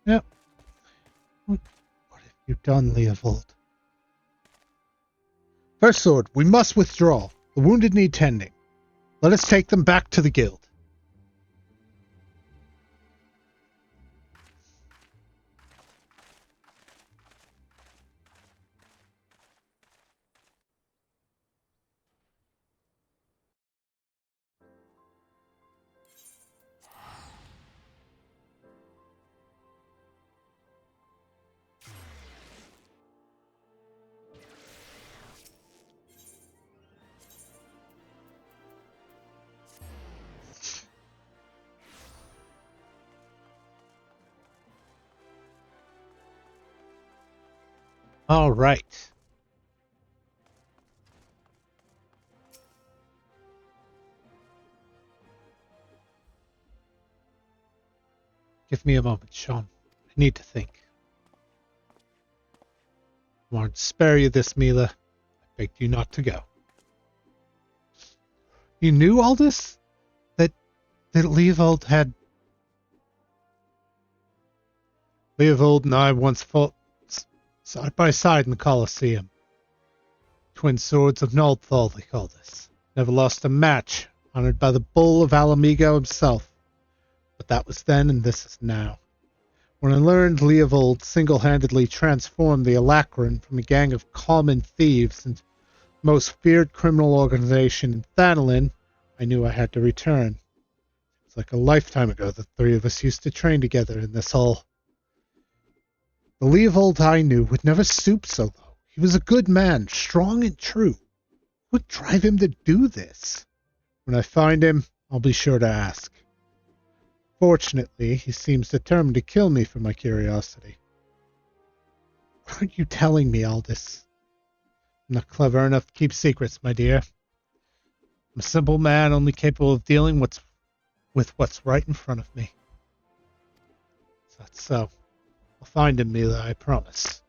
Yep. What have you done, Leovold? First Sword, we must withdraw. The wounded need tending. Let us take them back to the guild. All right. Give me a moment, Sean. I need to think. I wanted to spare you this, Mila. I begged you not to go. You knew all this? That Leovold had... Leovold and I once fought side by side in the Colosseum. Twin swords of Naldthal, they call this. Never lost a match, honored by the bull of Alamigo himself. But that was then, and this is now. When I learned Leovold single-handedly transformed the Alacran from a gang of common thieves into the most feared criminal organization in Thanalin, I knew I had to return. It's like a lifetime ago the three of us used to train together in this hall. The Leovold I knew would never stoop so low. He was a good man, strong and true. What would drive him to do this? When I find him, I'll be sure to ask. Fortunately, he seems determined to kill me for my curiosity. Why aren't you telling me all this? I'm not clever enough to keep secrets, my dear. I'm a simple man only capable of dealing with what's right in front of me. So that's so. I'll find him, Mila, I promise.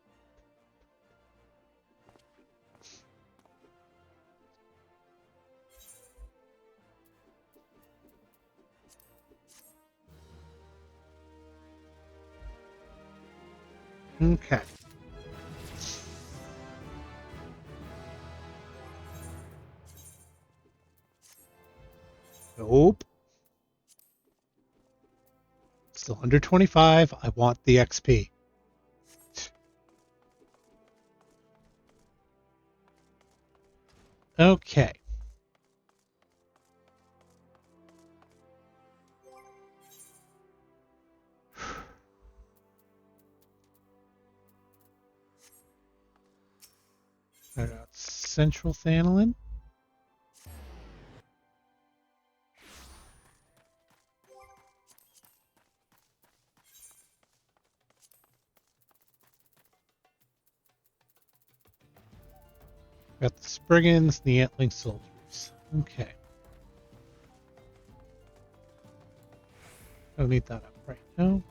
Okay. Nope. Still under 25. I want the XP. Okay. Central Thanalin. Got the Spriggans and the Antling Soldiers. Okay. Don't need that up right now.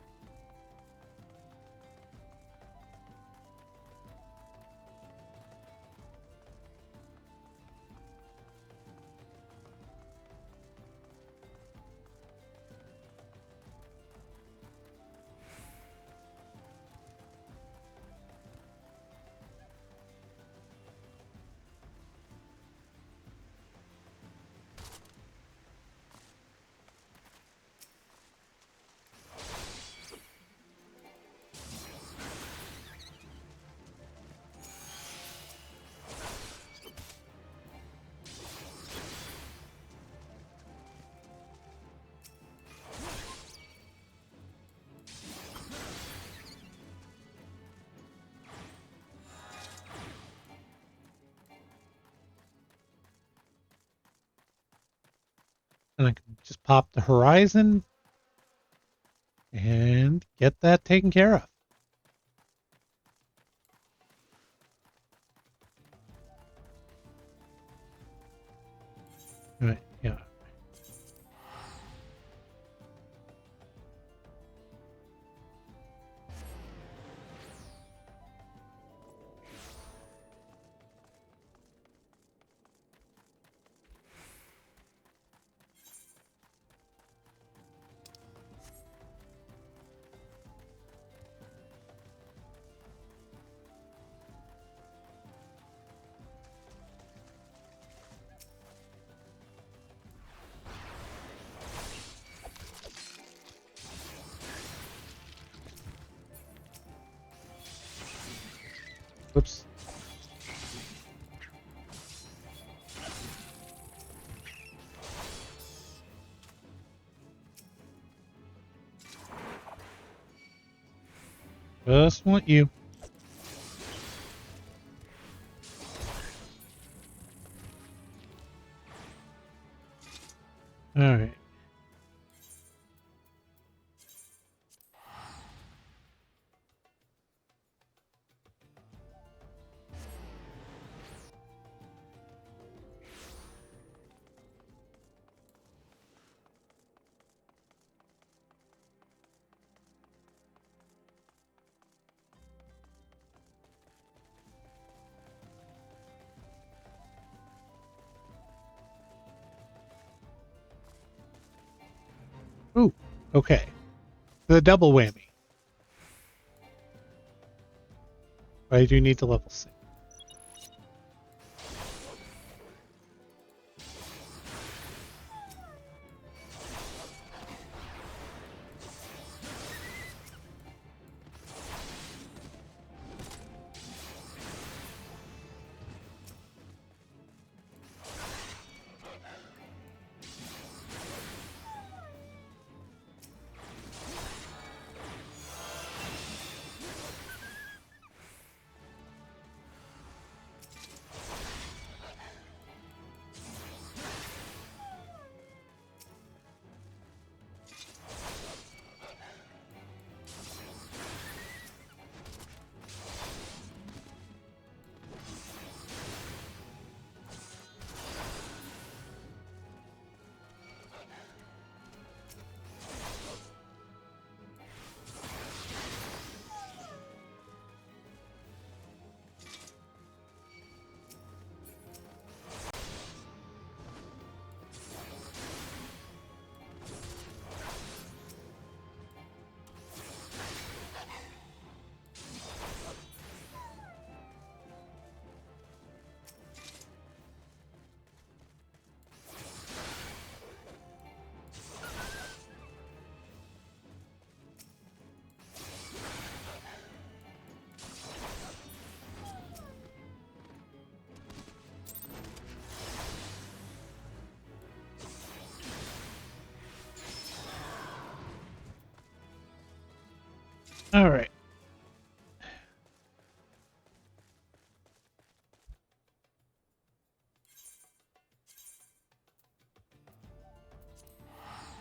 And I can just pop the Horizon and get that taken care of. All right, yeah. Whoops. Just want you. All right. Ooh, okay. The double whammy. But I do need to level 6. All right.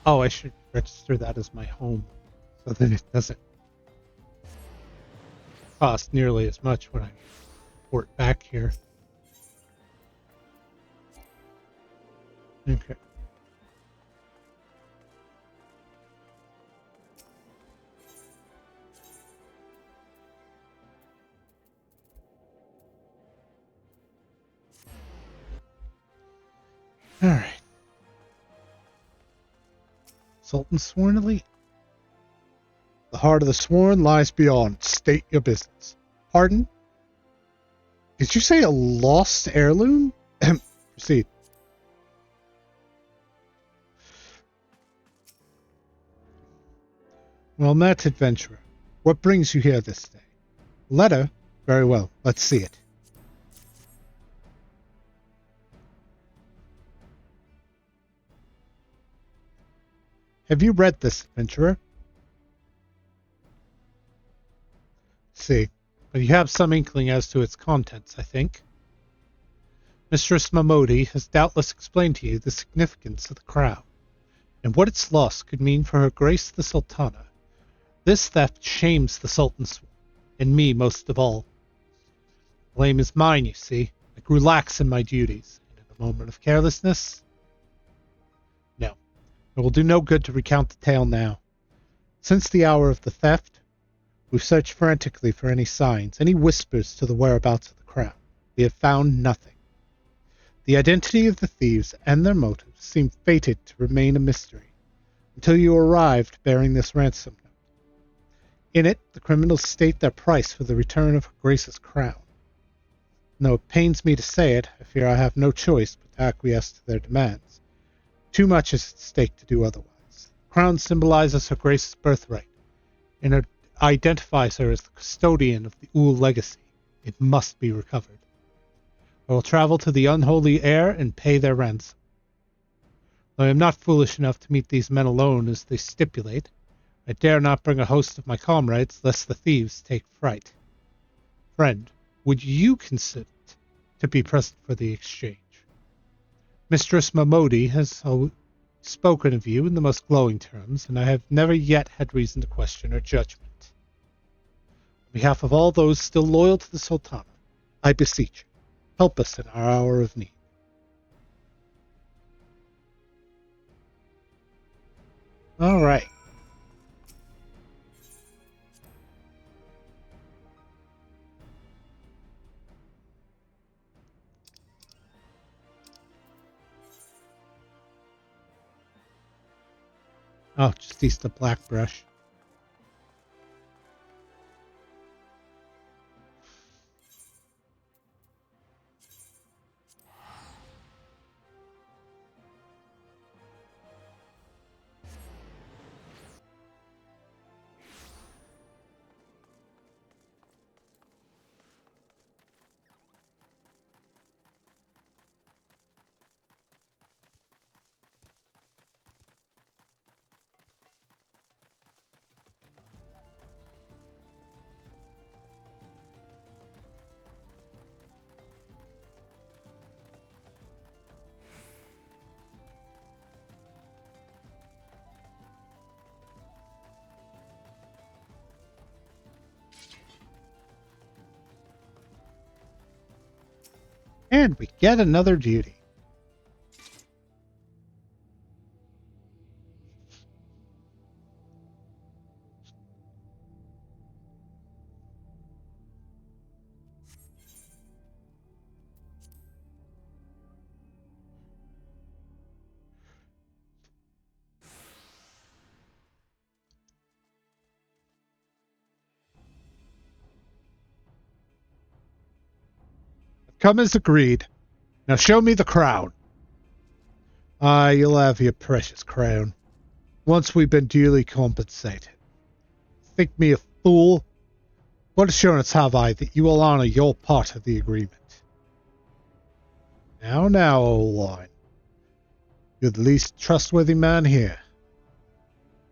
Oh, I should register that as my home so that it doesn't cost nearly as much when I port back here. Okay. All right. Sultan Sworn Elite. The heart of the sworn lies beyond. State your business. Pardon? Did you say a lost heirloom? Proceed. Well met, adventurer. What brings you here this day? Letter? Very well. Let's see it. Have you read this, adventurer? See, but you have some inkling as to its contents, I think. Mistress Mamodi has doubtless explained to you the significance of the crown, and what its loss could mean for Her Grace the Sultana. This theft shames the Sultan, and me most of all. Blame is mine, you see. I grew lax in my duties, and in a moment of carelessness... No, it will do no good to recount the tale now. Since the hour of the theft, we've searched frantically for any signs, any whispers to the whereabouts of the crown. We have found nothing. The identity of the thieves and their motives seem fated to remain a mystery until you arrived bearing this ransom note. In it, the criminals state their price for the return of Her Grace's crown. Though it pains me to say it, I fear I have no choice but to acquiesce to their demands. Too much is at stake to do otherwise. The crown symbolizes Her Grace's birthright, and it identifies her as the custodian of the Ool legacy. It must be recovered. I will travel to the unholy heir and pay their ransom. Though I am not foolish enough to meet these men alone as they stipulate, I dare not bring a host of my comrades lest the thieves take fright. Friend, would you consent to be present for the exchange? Mistress Mamodi has spoken of you in the most glowing terms, and I have never yet had reason to question her judgment. On behalf of all those still loyal to the Sultana, I beseech you, help us in our hour of need. All right. Oh, just east of Blackbrush. And we get another duty. Come as agreed. Now show me the crown. Ah, you'll have your precious crown. Once we've been duly compensated. Think me a fool? What assurance have I that you will honor your part of the agreement? Now, old line. You're the least trustworthy man here.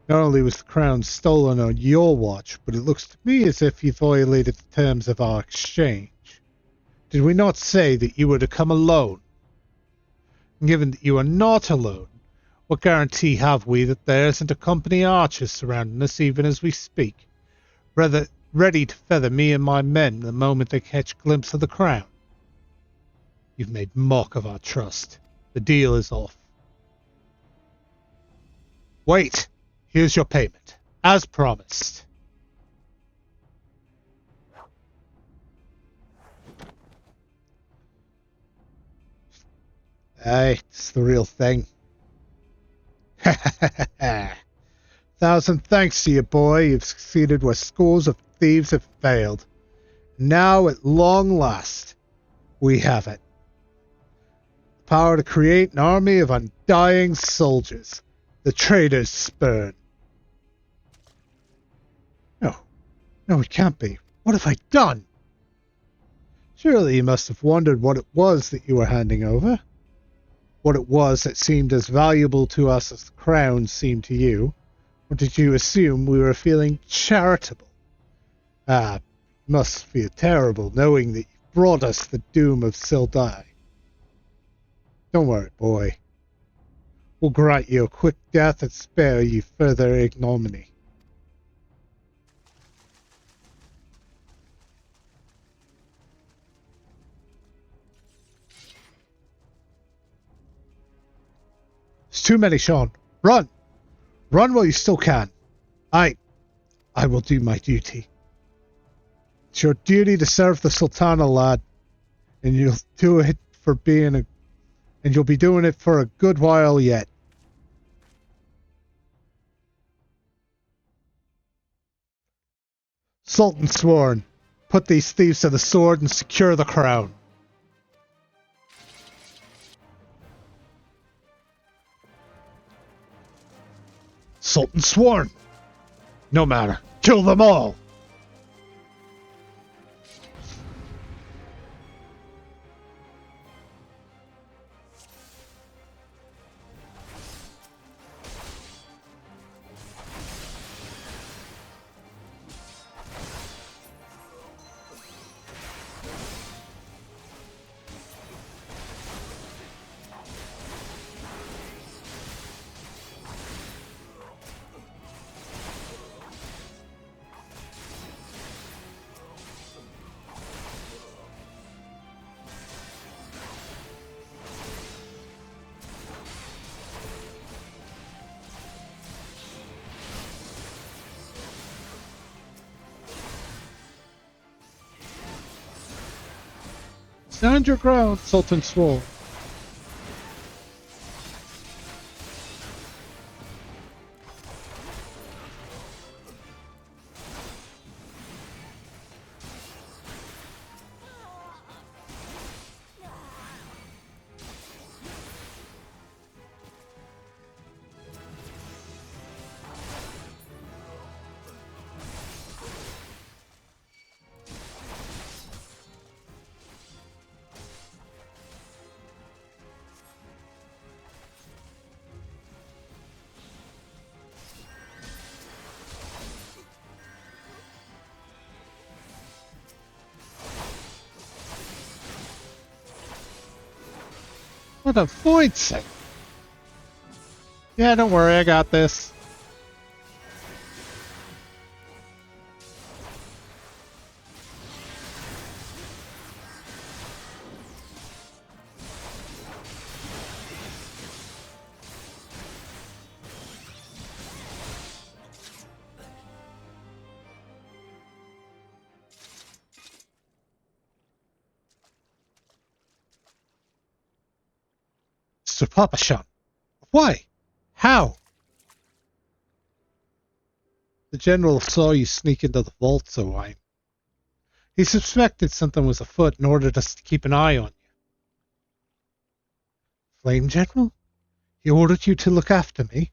Not only was the crown stolen on your watch, but it looks to me as if you violated the terms of our exchange. Did we not say that you were to come alone? And given that you are not alone, what guarantee have we that there isn't a company of archers surrounding us even as we speak, ready to feather me and my men the moment they catch a glimpse of the crown? You've made mock of our trust. The deal is off. Wait! Here's your payment, as promised. Aye, it's the real thing. Thousand thanks to you, boy. You've succeeded where scores of thieves have failed. Now, at long last, we have it. The power to create an army of undying soldiers. The traitors spurn. No, it can't be. What have I done? Surely you must have wondered what it was that you were handing over. What it was that seemed as valuable to us as the crown seemed to you. Or did you assume we were feeling charitable? Ah, it must feel terrible knowing that you brought us the doom of Sildai. Don't worry, boy. We'll grant you a quick death and spare you further ignominy. There's too many, Sean. Run! Run while you still can. I will do my duty. It's your duty to serve the Sultana, lad. And you'll do it for and you'll be doing it for a good while yet. Sultan sworn. Put these thieves to the sword and secure the crown. Sultan sworn. No matter. Kill them all. Stand your ground, Sultan swore. What a void sake. Yeah, don't worry, I got this. Sir Papashan. Why? How? The general saw you sneak into the vault, so he suspected something was afoot and ordered us to keep an eye on you. Flame General? He ordered you to look after me?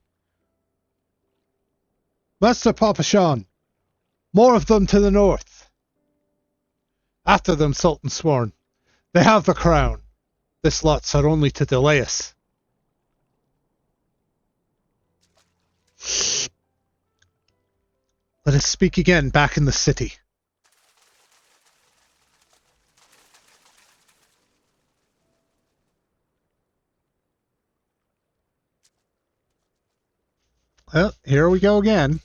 Master Papashan! More of them to the north! After them, Sultan Sworn. They have the crown. This lot's are only to delay us. Let us speak again back in the city. Well, here we go again.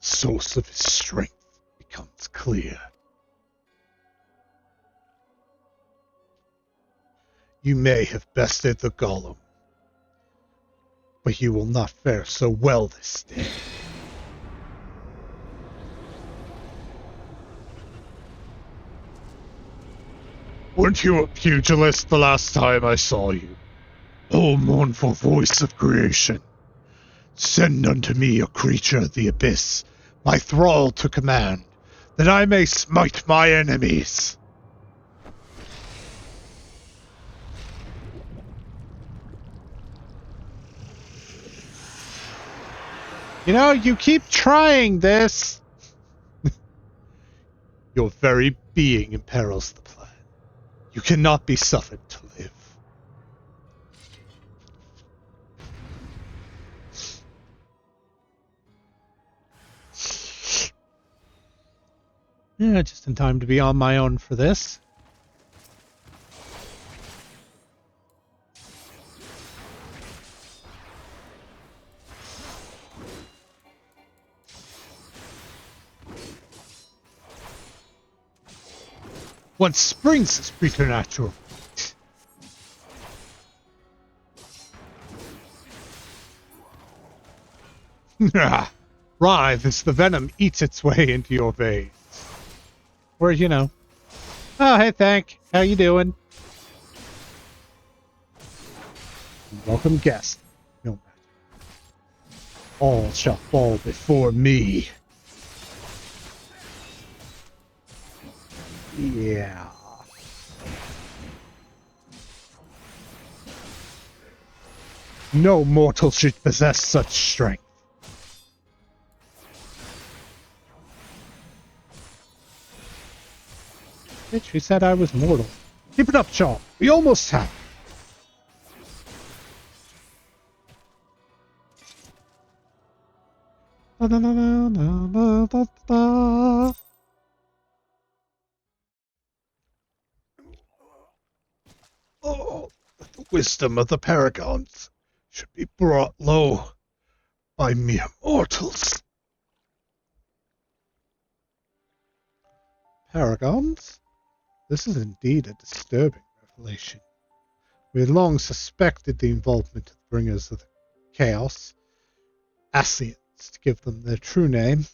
Source of his strength becomes clear. You may have bested the golem, but you will not fare so well this day. Weren't you a pugilist the last time I saw you? O mournful voice of creation, send unto me a creature of the abyss, my thrall to command, that I may smite my enemies. You know, you keep trying this. Your very being imperils the plan. You cannot be suffered to live. Yeah, just in time to be on my own for this. What springs is preternatural. Writhe as the venom eats its way into your veins. Or, you know. Oh, hey, Thank. How you doing? Welcome guest. No matter. All shall fall before me. Yeah. No mortal should possess such strength. Bitch, who said I was mortal? Keep it up, Shaw. We almost have. Oh, the wisdom of the paragons should be brought low by mere mortals. Paragons? This is indeed a disturbing revelation. We had long suspected the involvement of the bringers of the chaos, Ascians, to give them their true name.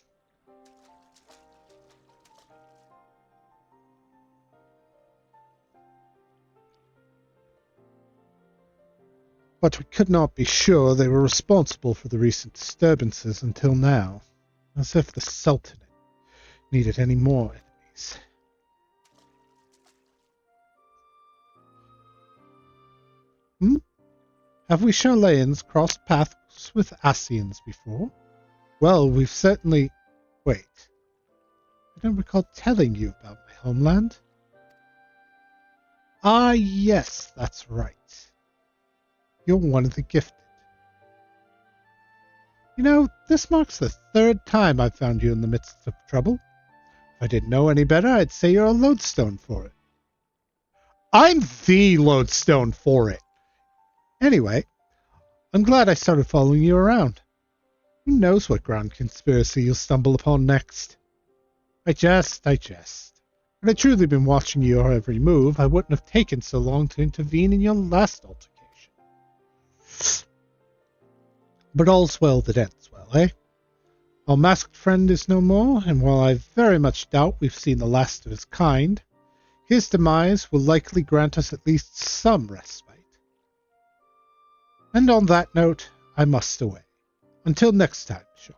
But we could not be sure they were responsible for the recent disturbances until now, as if the Sultanate needed any more enemies. Have we Charlayans crossed paths with Asians before? Well, we've certainly... Wait. I don't recall telling you about my homeland. Ah, yes, that's right. You're one of the gifted. You know, this marks the third time I've found you in the midst of trouble. If I didn't know any better, I'd say you're a lodestone for it. I'm the lodestone for it! Anyway, I'm glad I started following you around. Who knows what grand conspiracy you'll stumble upon next? I jest. Had I truly been watching your every move, I wouldn't have taken so long to intervene in your last altercation. But all's well that ends well, eh? Our masked friend is no more, and while I very much doubt we've seen the last of his kind, his demise will likely grant us at least some respite. And on that note, I must away. Until next time, Sean.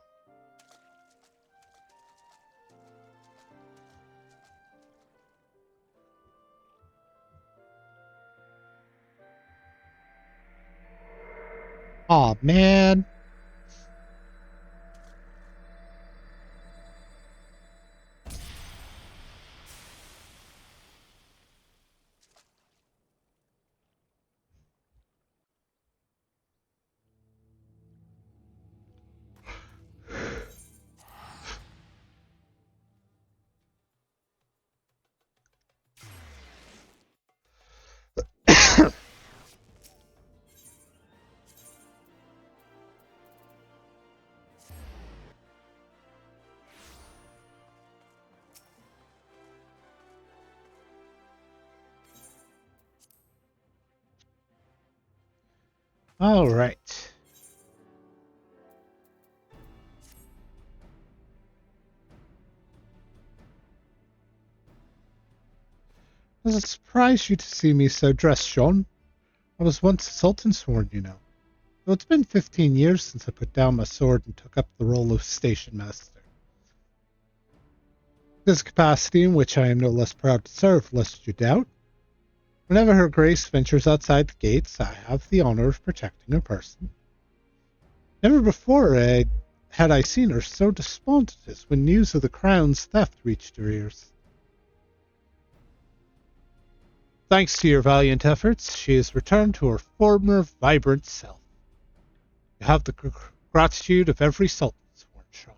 Aw, man. All right. Does it surprise you to see me so dressed, Sean? I was once a Sultan sworn, you know. Though it's been 15 years since I put down my sword and took up the role of station master. This capacity in which I am no less proud to serve, lest you doubt. Whenever Her Grace ventures outside the gates, I have the honor of protecting her person. Never before had I seen her so despondent as when news of the crown's theft reached her ears. Thanks to your valiant efforts, she has returned to her former vibrant self. You have the gratitude of every Sultan, sworn Sean.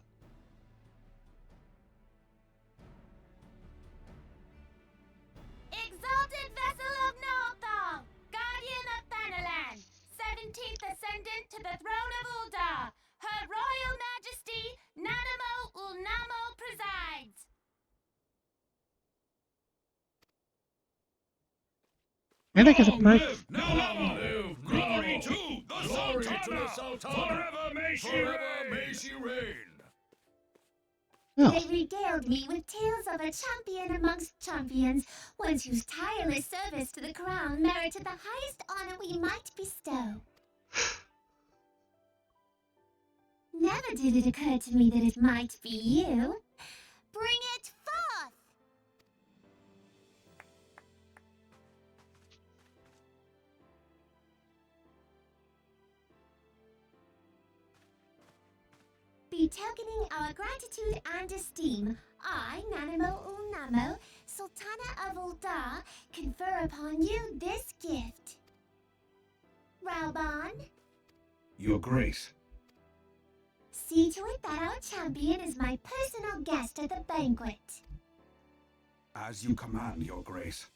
Exalted vessel of Nalthal, guardian of Thanalan, 17th ascendant to the throne of Uldar, Her Royal Majesty Nanamo Ulnamo presides. And I get a break. Glory to the Sultana! Forever may she reign! Oh. They regaled me with tales of a champion amongst champions, one whose tireless service to the crown merited the highest honor we might bestow. Never did it occur to me that it might be you. Bring it forth! Betokening our gratitude and esteem, I, Nanamo Ulnamo, Sultana of Uldar, confer upon you this gift. Rauban, Your Grace. see to it that our champion is my personal guest at the banquet. As you command, Your Grace.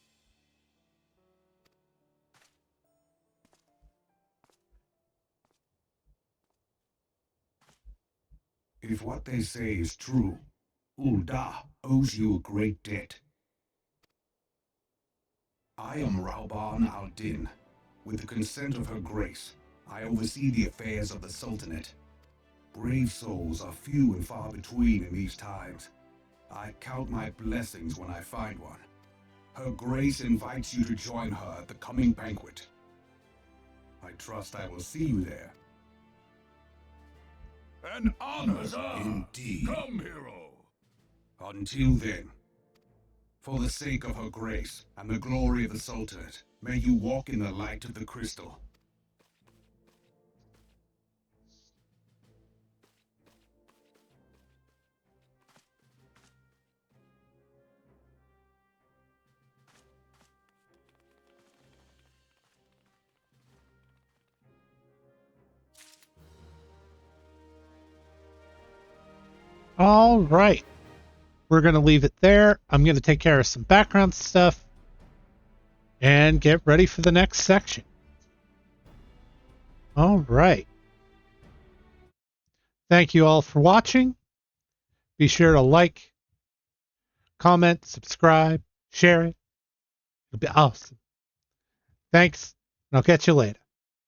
If what they say is true, Uldar owes you a great debt. I am Rauban al-Din. With the consent of Her Grace, I oversee the affairs of the Sultanate. Brave souls are few and far between in these times. I count my blessings when I find one. Her Grace invites you to join her at the coming banquet. I trust I will see you there. An honor, sir. Indeed. Come, hero. Until then, for the sake of her grace and the glory of the Sultanate, may you walk in the light of the crystal. All right. We're going to leave it there. I'm going to take care of some background stuff and get ready for the next section. All right. Thank you all for watching. Be sure to like, comment, subscribe, share it. It'll be awesome. Thanks, and I'll catch you later.